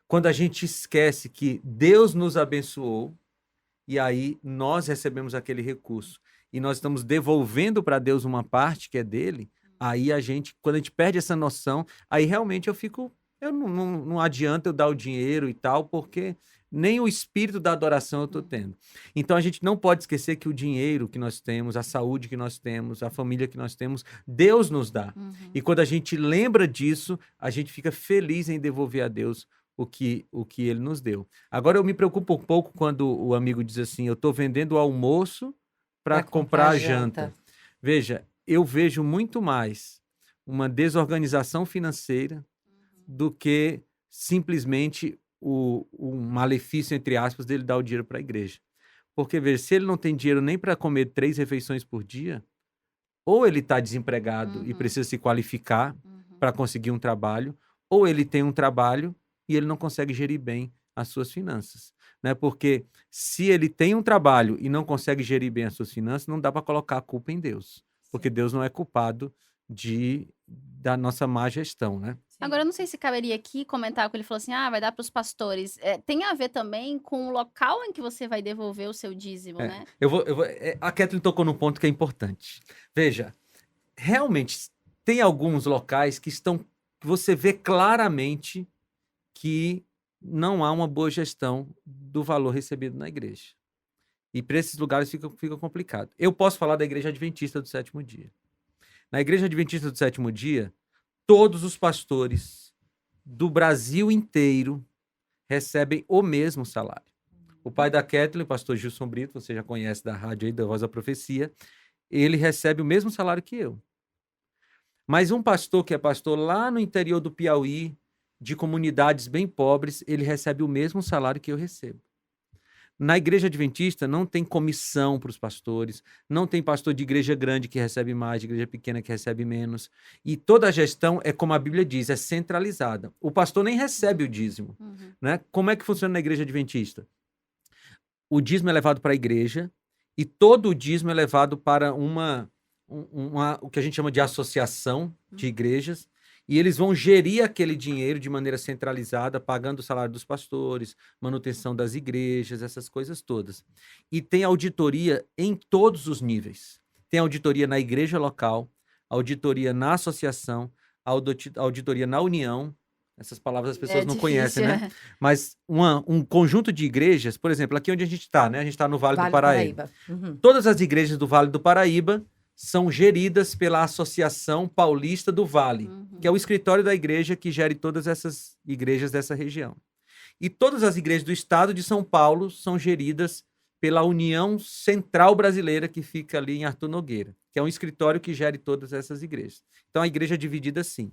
Quando a gente esquece que Deus nos abençoou e aí nós recebemos aquele recurso e nós estamos devolvendo para Deus uma parte que é dele, aí quando a gente perde essa noção, aí realmente não adianta eu dar o dinheiro e tal, porque nem o espírito da adoração eu estou tendo. Então a gente não pode esquecer que o dinheiro que nós temos, a saúde que nós temos, a família que nós temos, Deus nos dá. E quando a gente lembra disso, a gente fica feliz em devolver a Deus o que ele nos deu. Agora eu me preocupo um pouco quando o amigo diz assim, eu estou vendendo o almoço para comprar a janta. Veja, eu vejo muito mais uma desorganização financeira do que simplesmente o malefício, entre aspas, dele dar o dinheiro para a igreja. Porque, veja, se ele não tem dinheiro nem para comer 3 refeições por dia, ou ele está desempregado e precisa se qualificar para conseguir um trabalho, ou ele tem um trabalho e ele não consegue gerir bem as suas finanças. Né? Porque se ele tem um trabalho e não consegue gerir bem as suas finanças, não dá para colocar a culpa em Deus. Porque Deus não é culpado da nossa má gestão, né? Agora, eu não sei se caberia aqui comentar que ele falou assim, vai dar para os pastores. Tem a ver também com o local em que você vai devolver o seu dízimo, né? A Kathleen tocou num ponto que é importante. Veja, realmente, tem alguns locais que você vê claramente que não há uma boa gestão do valor recebido na igreja. E para esses lugares fica complicado. Eu posso falar da Igreja Adventista do Sétimo Dia. Na Igreja Adventista do Sétimo Dia, todos os pastores do Brasil inteiro recebem o mesmo salário. O pai da Kathleen, o pastor Gilson Brito, você já conhece da rádio aí, da Voz da Profecia, ele recebe o mesmo salário que eu. Mas um pastor que é pastor lá no interior do Piauí, de comunidades bem pobres, ele recebe o mesmo salário que eu recebo. Na Igreja Adventista não tem comissão para os pastores, não tem pastor de igreja grande que recebe mais, de igreja pequena que recebe menos. E toda a gestão é como a Bíblia diz, é centralizada. O pastor nem recebe o dízimo. Né? Como é que funciona na Igreja Adventista? O dízimo é levado para a igreja e todo o dízimo é levado para o que a gente chama de associação de igrejas. E eles vão gerir aquele dinheiro de maneira centralizada, pagando o salário dos pastores, manutenção das igrejas, essas coisas todas. E tem auditoria em todos os níveis. Tem auditoria na igreja local, auditoria na associação, auditoria na união. Essas palavras as pessoas não conhecem, né? Mas um conjunto de igrejas, por exemplo, aqui onde a gente está, né? A gente está no Vale do Paraíba. Todas as igrejas do Vale do Paraíba são geridas pela Associação Paulista do Vale, que é o escritório da igreja que gere todas essas igrejas dessa região. E todas as igrejas do estado de São Paulo são geridas pela União Central Brasileira, que fica ali em Arthur Nogueira, que é um escritório que gere todas essas igrejas. Então, a igreja é dividida assim.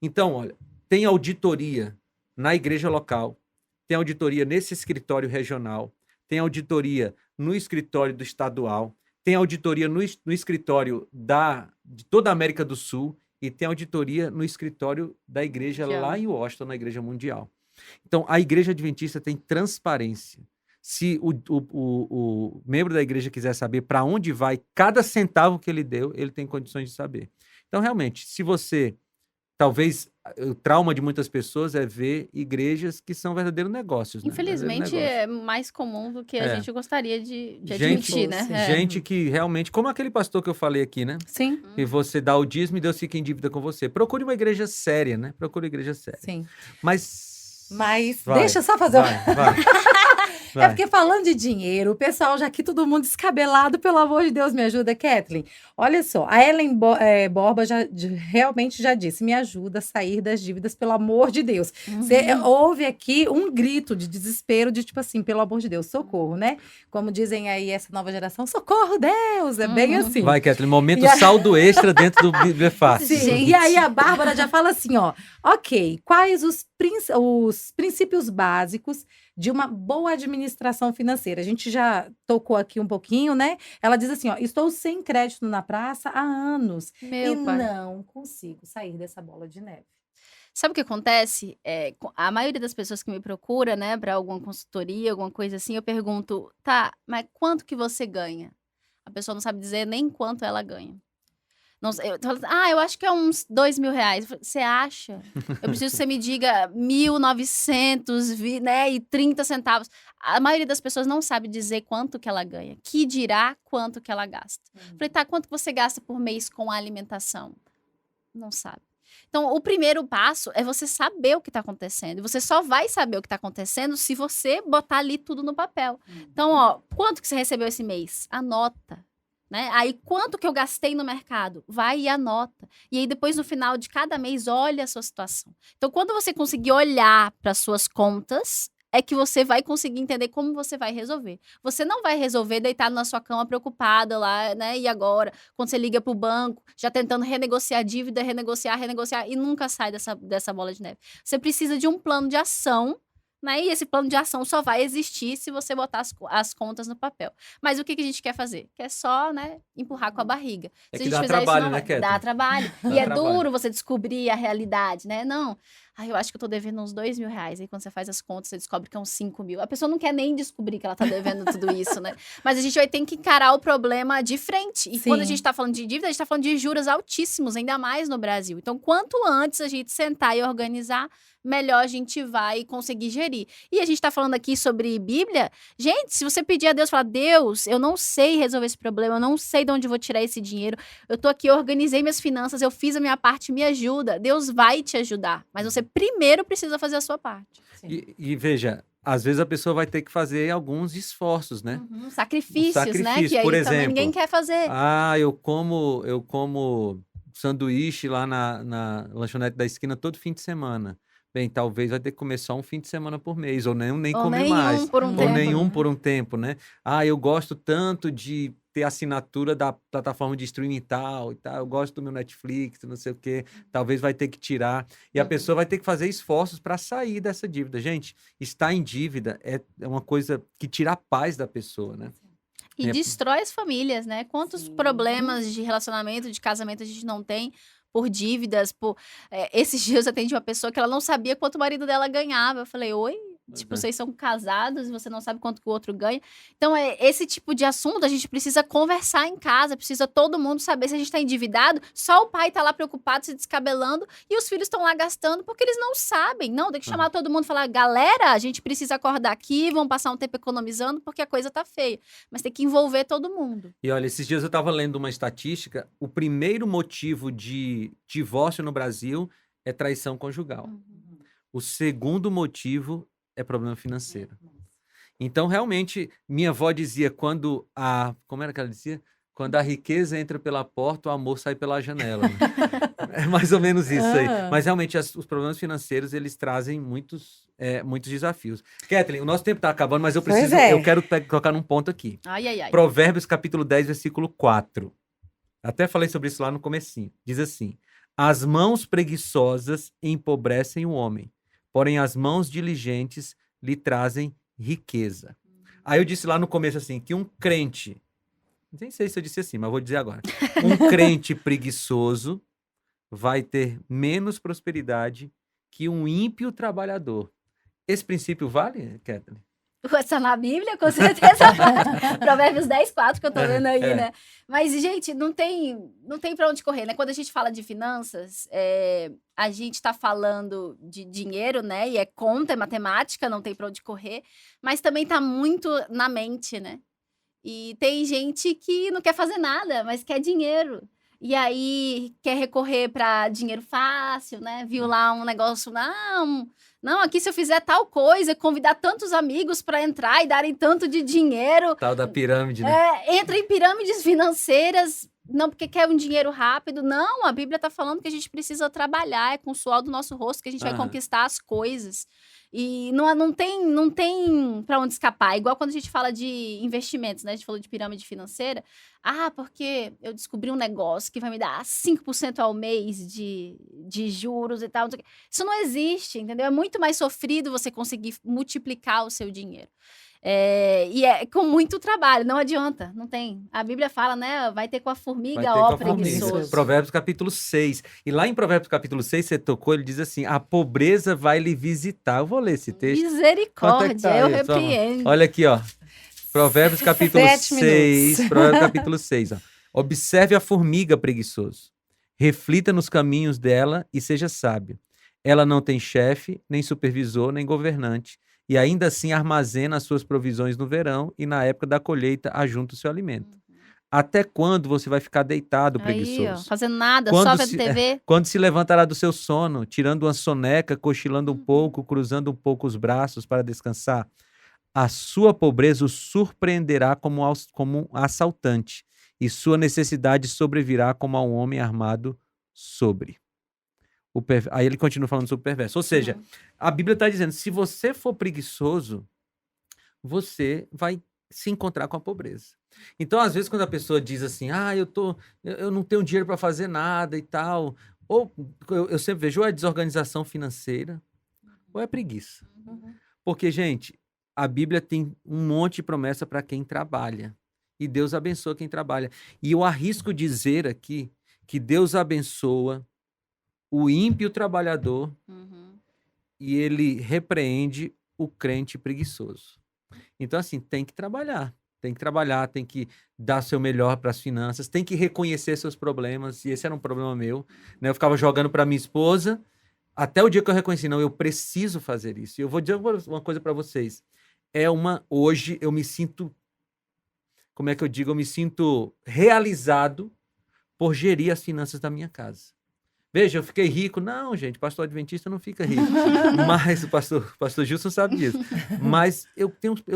Então, olha, tem auditoria na igreja local, tem auditoria nesse escritório regional, tem auditoria no escritório do estadual, tem auditoria no escritório de toda a América do Sul e tem auditoria no escritório da igreja lá em Washington, na Igreja Mundial. Então, a Igreja Adventista tem transparência. Se o membro da igreja quiser saber para onde vai cada centavo que ele deu, ele tem condições de saber. Então, realmente, se você... Talvez o trauma de muitas pessoas é ver igrejas que são verdadeiros negócios. Infelizmente, é mais comum do que a gente gostaria de admitir, né? Gente que realmente, como aquele pastor que eu falei aqui, né? Sim. E você dá o dízimo e Deus fica em dívida com você. Procure uma igreja séria, né? Procure uma igreja séria. Sim. Mas deixa eu só fazer vai. Vai. porque falando de dinheiro, o pessoal já aqui, todo mundo descabelado, pelo amor de Deus, me ajuda, Kathleen. Olha só, a Ellen Borba realmente já disse, me ajuda a sair das dívidas, pelo amor de Deus. Houve aqui um grito de desespero, de tipo assim, pelo amor de Deus, socorro, né? Como dizem aí essa nova geração, socorro, Deus! É bem assim. Vai, Kathleen, momento saldo extra dentro do Bíblia Fácil. Sim, e aí a Bárbara já fala assim, ó, ok, quais os princípios básicos de uma boa administração financeira? A gente já tocou aqui um pouquinho, né? Ela diz assim, ó, estou sem crédito na praça há anos Meu e pai. não consigo sair dessa bola de neve. Sabe o que acontece? A maioria das pessoas que me procura, né, para alguma consultoria, alguma coisa assim, eu pergunto, tá, mas quanto que você ganha? A pessoa não sabe dizer nem quanto ela ganha. Não, eu tô falando, eu acho que é uns R$2.000. Eu falo, você acha? Eu preciso que você me diga 1.900, né, e 30 centavos. A maioria das pessoas não sabe dizer quanto que ela ganha. Que dirá quanto que ela gasta. Falei, tá, quanto que você gasta por mês com a alimentação? Não sabe. Então, o primeiro passo é você saber o que está acontecendo. E você só vai saber o que está acontecendo se você botar ali tudo no papel. Então, ó, quanto que você recebeu esse mês? Anota. Né? Aí, quanto que eu gastei no mercado? Vai e anota. E aí, depois, no final de cada mês, olha a sua situação. Então, quando você conseguir olhar para as suas contas, é que você vai conseguir entender como você vai resolver. Você não vai resolver deitado na sua cama preocupada lá, né? E agora, quando você liga para o banco, já tentando renegociar a dívida, renegociar, e nunca sai dessa bola de neve. Você precisa de um plano de ação, né? E esse plano de ação só vai existir se você botar as contas no papel. Mas o que a gente quer fazer? Quer só, né, empurrar com a barriga. É Se que a gente dá fizer trabalho, isso, não né, vai. Kathleen? Dá trabalho. Dá E é trabalho. duro você descobrir a realidade, né? Não. Eu acho que eu tô devendo uns R$2.000. Aí quando você faz as contas, você descobre que é uns 5.000. A pessoa não quer nem descobrir que ela tá devendo tudo isso, né? Mas a gente vai ter que encarar o problema de frente. E quando a gente tá falando de dívida, a gente tá falando de juros altíssimos, ainda mais no Brasil. Então, quanto antes a gente sentar e organizar, melhor a gente vai conseguir gerir. E a gente tá falando aqui sobre Bíblia. Gente, se você pedir a Deus, falar, Deus, eu não sei resolver esse problema, eu não sei de onde eu vou tirar esse dinheiro, eu tô aqui, eu organizei minhas finanças, eu fiz a minha parte, me ajuda. Deus vai te ajudar, mas você primeiro precisa fazer a sua parte. E veja, às vezes a pessoa vai ter que fazer alguns esforços, né? Sacrifícios, né? Que aí por também exemplo, ninguém quer fazer. eu como sanduíche lá na lanchonete da esquina todo fim de semana. Bem, talvez vai ter que comer só um fim de semana por mês, ou nem Ou comer nenhum mais. por um Ou tempo. nenhum por um tempo, né? Eu gosto tanto de ter assinatura da plataforma de streaming tal e tal, eu gosto do meu Netflix, não sei o quê, talvez vai ter que tirar. E a pessoa vai ter que fazer esforços para sair dessa dívida. Gente, estar em dívida é uma coisa que tira a paz da pessoa, né? E destrói as famílias, né? Quantos problemas de relacionamento, de casamento a gente não tem por dívidas, esses dias eu atendi uma pessoa que ela não sabia quanto o marido dela ganhava. Eu falei, oi? Tipo, vocês são casados e você não sabe quanto que o outro ganha. Então, esse tipo de assunto a gente precisa conversar em casa, precisa todo mundo saber. Se a gente tá endividado, só o pai tá lá preocupado, se descabelando, e os filhos estão lá gastando porque eles não sabem. Não, tem que chamar todo mundo e falar, galera, a gente precisa acordar aqui, vamos passar um tempo economizando porque a coisa tá feia. Mas tem que envolver todo mundo. E olha, esses dias eu tava lendo uma estatística, o primeiro motivo de divórcio no Brasil é traição conjugal. O segundo motivo é problema financeiro. Então, realmente, minha avó dizia, como era que ela dizia? Quando a riqueza entra pela porta, o amor sai pela janela. Né? É mais ou menos isso aí. Mas, realmente, os problemas financeiros, eles trazem muitos desafios. Kathleen, o nosso tempo está acabando, mas eu quero tocar num ponto aqui. Ai. Provérbios, capítulo 10, versículo 4. Até falei sobre isso lá no comecinho. Diz assim, as mãos preguiçosas empobrecem o homem, porém as mãos diligentes lhe trazem riqueza. Aí eu disse lá no começo assim, que um crente, nem sei se eu disse assim, mas vou dizer agora, um crente preguiçoso vai ter menos prosperidade que um ímpio trabalhador. Esse princípio vale, Kathleen? Está na Bíblia, com certeza. Provérbios 10, 4, que eu tô vendo aí, né? Mas, gente, não tem para onde correr, né? Quando a gente fala de finanças, a gente tá falando de dinheiro, né? E é conta, é matemática, não tem para onde correr. Mas também tá muito na mente, né? E tem gente que não quer fazer nada, mas quer dinheiro. E aí quer recorrer para dinheiro fácil, né? Viu lá um negócio, Não, aqui se eu fizer tal coisa, convidar tantos amigos para entrar e darem tanto de dinheiro, Tal da pirâmide, né? entra em pirâmides financeiras, não porque quer um dinheiro rápido. Não, a Bíblia está falando que a gente precisa trabalhar, é com o suor do nosso rosto que a gente vai conquistar as coisas. E não tem para onde escapar. Igual quando a gente fala de investimentos, né? A gente falou de pirâmide financeira. Porque eu descobri um negócio que vai me dar 5% ao mês de juros e tal. Não sei o quê. Isso não existe, entendeu? É muito mais sofrido você conseguir multiplicar o seu dinheiro. E é com muito trabalho, não adianta, não tem. A Bíblia fala, né? Vai ter com a formiga, ó preguiçoso. Provérbios capítulo 6. E lá em Provérbios capítulo 6, você tocou, ele diz assim, a pobreza vai lhe visitar. Eu vou ler esse texto. Misericórdia, eu repreendo. Olha aqui, ó. Provérbios capítulo 6. Provérbios capítulo 6, ó. Observe a formiga, preguiçoso. Reflita nos caminhos dela e seja sábio. Ela não tem chefe, nem supervisor, nem governante. E ainda assim armazena as suas provisões no verão e na época da colheita ajunta o seu alimento. Até quando você vai ficar deitado, preguiçoso? Aí, ó, fazendo nada, só vendo TV? Quando se levantará do seu sono, tirando uma soneca, cochilando um pouco, cruzando um pouco os braços para descansar? A sua pobreza o surpreenderá como um assaltante, e sua necessidade sobrevirá como a um homem armado sobre. Aí ele continua falando sobre o perverso. Ou seja, a Bíblia está dizendo, se você for preguiçoso, você vai se encontrar com a pobreza. Então, às vezes, quando a pessoa diz assim, eu não tenho dinheiro para fazer nada e tal, ou eu sempre vejo, ou é desorganização financeira, ou é preguiça. Porque, gente, a Bíblia tem um monte de promessa para quem trabalha. E Deus abençoa quem trabalha. E eu arrisco dizer aqui que Deus abençoa o ímpio trabalhador e ele repreende o crente preguiçoso. Então, assim, tem que trabalhar, tem que dar seu melhor para as finanças, tem que reconhecer seus problemas, e esse era um problema meu, né? Eu ficava jogando para minha esposa, até o dia que eu reconheci, não, eu preciso fazer isso. E eu vou dizer uma coisa para vocês, hoje eu me sinto, como é que eu digo, eu me sinto realizado por gerir as finanças da minha casa. Veja, eu fiquei rico. Não, gente, pastor adventista não fica rico. Mas o pastor Gilson sabe disso. Mas eu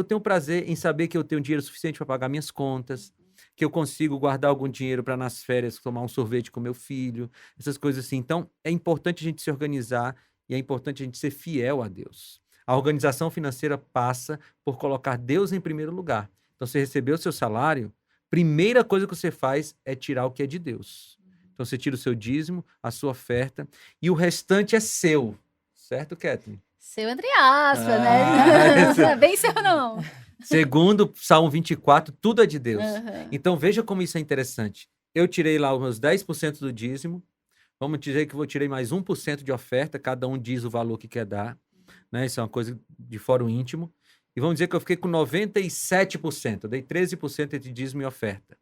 tenho prazer em saber que eu tenho dinheiro suficiente para pagar minhas contas, que eu consigo guardar algum dinheiro para nas férias tomar um sorvete com meu filho, essas coisas assim. Então, é importante a gente se organizar e é importante a gente ser fiel a Deus. A organização financeira passa por colocar Deus em primeiro lugar. Então, você recebeu o seu salário, primeira coisa que você faz é tirar o que é de Deus. Então, você tira o seu dízimo, a sua oferta, e o restante é seu. Certo, Kathleen? Seu entre aspas, né? Não é bem seu, não. Segundo Salmo 24, tudo é de Deus. Então, veja como isso é interessante. Eu tirei lá os meus 10% do dízimo. Vamos dizer que eu tirei mais 1% de oferta. Cada um diz o valor que quer dar. Né? Isso é uma coisa de fórum íntimo. E vamos dizer que eu fiquei com 97%. Eu dei 13% entre dízimo e oferta.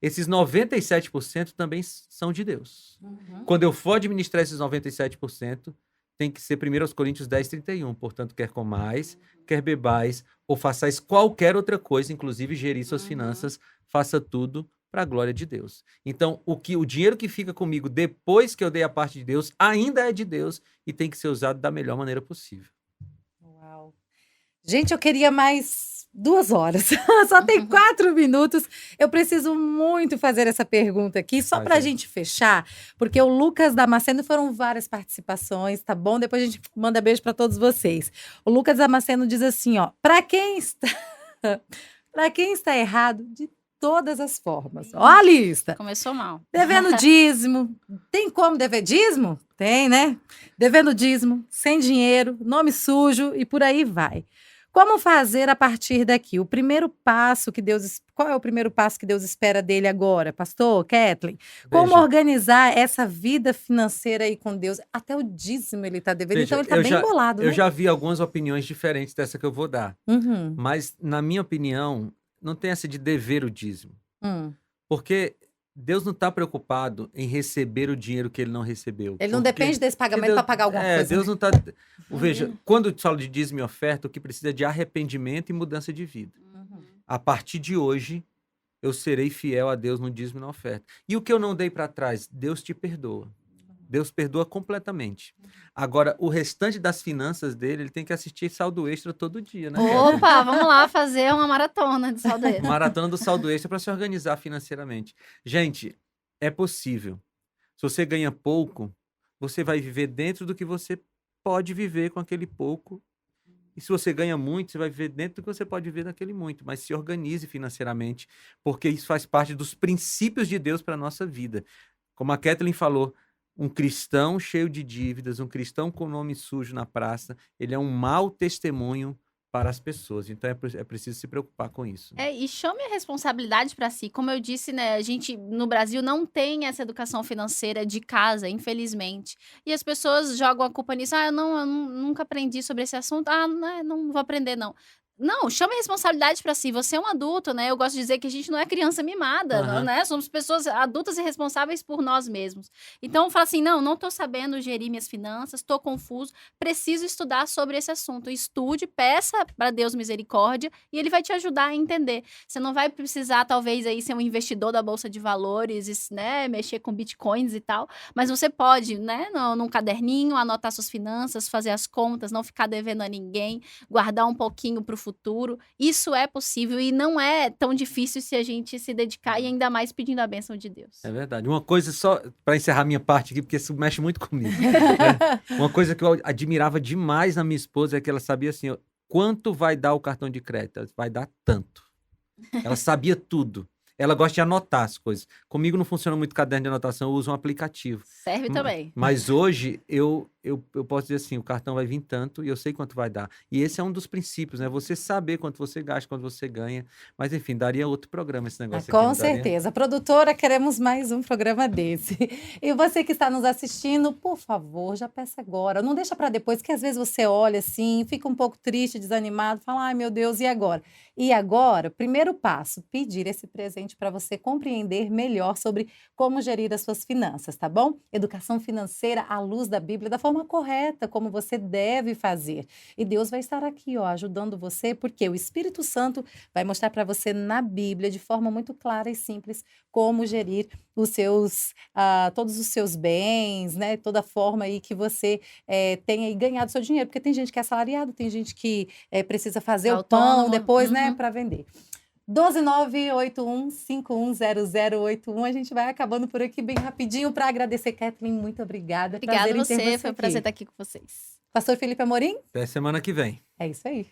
Esses 97% também são de Deus. Quando eu for administrar esses 97%, tem que ser 1 Coríntios 10:31. Portanto, quer comais, quer bebais, ou façais qualquer outra coisa, inclusive gerir suas finanças, faça tudo para a glória de Deus. Então, o dinheiro que fica comigo depois que eu dei a parte de Deus, ainda é de Deus e tem que ser usado da melhor maneira possível. Uau. Gente, eu queria mais 2 horas. Só tem 4 minutos. Eu preciso muito fazer essa pergunta aqui, só para a gente fechar, porque o Lucas Damasceno foram várias participações, tá bom? Depois a gente manda beijo para todos vocês. O Lucas Damasceno diz assim, ó, para quem está errado de todas as formas. Ó a lista. Começou mal. Devendo dízimo. Tem como dever dízimo? Tem, né? Devendo dízimo, sem dinheiro, nome sujo e por aí vai. Como fazer a partir daqui? Qual é o primeiro passo que Deus espera dele agora, pastor, Kathleen? Como organizar essa vida financeira aí com Deus? Até o dízimo ele está devendo, então ele está bem bolado, né? Eu já vi algumas opiniões diferentes dessa que eu vou dar. Mas, na minha opinião, não tem essa de dever o dízimo. Porque Deus não está preocupado em receber o dinheiro que ele não recebeu. Ele não depende desse pagamento para pagar alguma coisa. Deus não está... Veja, quando eu falo de dízimo e oferta, o que precisa é de arrependimento e mudança de vida. A partir de hoje, eu serei fiel a Deus no dízimo e na oferta. E o que eu não dei para trás, Deus te perdoa. Deus perdoa completamente. Agora, o restante das finanças dele, ele tem que assistir saldo extra todo dia, né? Opa, vamos lá fazer uma maratona de saldo extra. Maratona do saldo extra para se organizar financeiramente. Gente, é possível. Se você ganha pouco, você vai viver dentro do que você pode viver com aquele pouco. E se você ganha muito, você vai viver dentro do que você pode viver daquele muito. Mas se organize financeiramente, porque isso faz parte dos princípios de Deus para a nossa vida. Como a Kathleen falou, um cristão cheio de dívidas, um cristão com nome sujo na praça, ele é um mau testemunho para as pessoas. Então é preciso se preocupar com isso. E chame a responsabilidade para si. Como eu disse, né, a gente no Brasil não tem essa educação financeira de casa, infelizmente. E as pessoas jogam a culpa nisso. Eu nunca aprendi sobre esse assunto. Não vou aprender, não. Não, chame a responsabilidade para si. Você é um adulto, né? Eu gosto de dizer que a gente não é criança mimada, Aham. né? Somos pessoas adultas e responsáveis por nós mesmos. Então, fala assim, não tô sabendo gerir minhas finanças, tô confuso, preciso estudar sobre esse assunto. Estude, peça para Deus misericórdia e ele vai te ajudar a entender. Você não vai precisar, talvez, aí ser um investidor da Bolsa de Valores, né? Mexer com bitcoins e tal, mas você pode, né? Num caderninho, anotar suas finanças, fazer as contas, não ficar devendo a ninguém, guardar um pouquinho para o futuro. Isso é possível e não é tão difícil se a gente se dedicar e ainda mais pedindo a bênção de Deus. É verdade. Uma coisa só, para encerrar minha parte aqui, porque isso mexe muito comigo. né? Uma coisa que eu admirava demais na minha esposa é que ela sabia assim, quanto vai dar o cartão de crédito? Ela, vai dar tanto. Ela sabia tudo. Ela gosta de anotar as coisas. Comigo não funciona muito caderno de anotação, eu uso um aplicativo. Serve também. Mas hoje eu posso dizer assim, o cartão vai vir tanto e eu sei quanto vai dar. E esse é um dos princípios, né? Você saber quanto você gasta, quanto você ganha. Mas enfim, daria outro programa esse negócio aqui. Com não daria? certeza. Produtora, queremos mais um programa desse. E você que está nos assistindo, por favor, já peça agora. Não deixa para depois, que às vezes você olha assim, fica um pouco triste, desanimado, fala, ai meu Deus, e agora? E agora, primeiro passo, pedir esse presente para você compreender melhor sobre como gerir as suas finanças, tá bom? Educação financeira à luz da Bíblia, da forma correta, como você deve fazer. E Deus vai estar aqui, ó, ajudando você, porque o Espírito Santo vai mostrar para você na Bíblia, de forma muito clara e simples, como gerir os seus, todos os seus bens, né? Toda a forma aí que você tenha aí ganhado seu dinheiro. Porque tem gente que é assalariado, tem gente que precisa fazer o pão Autônomo. depois, né? Para vender. 12981510081. A gente vai acabando por aqui bem rapidinho para agradecer, Kathleen. Muito obrigada. Obrigada a Prazer em ter você, foi um aqui. prazer estar aqui com vocês. Pastor Felipe Amorim? Até semana que vem. É isso aí.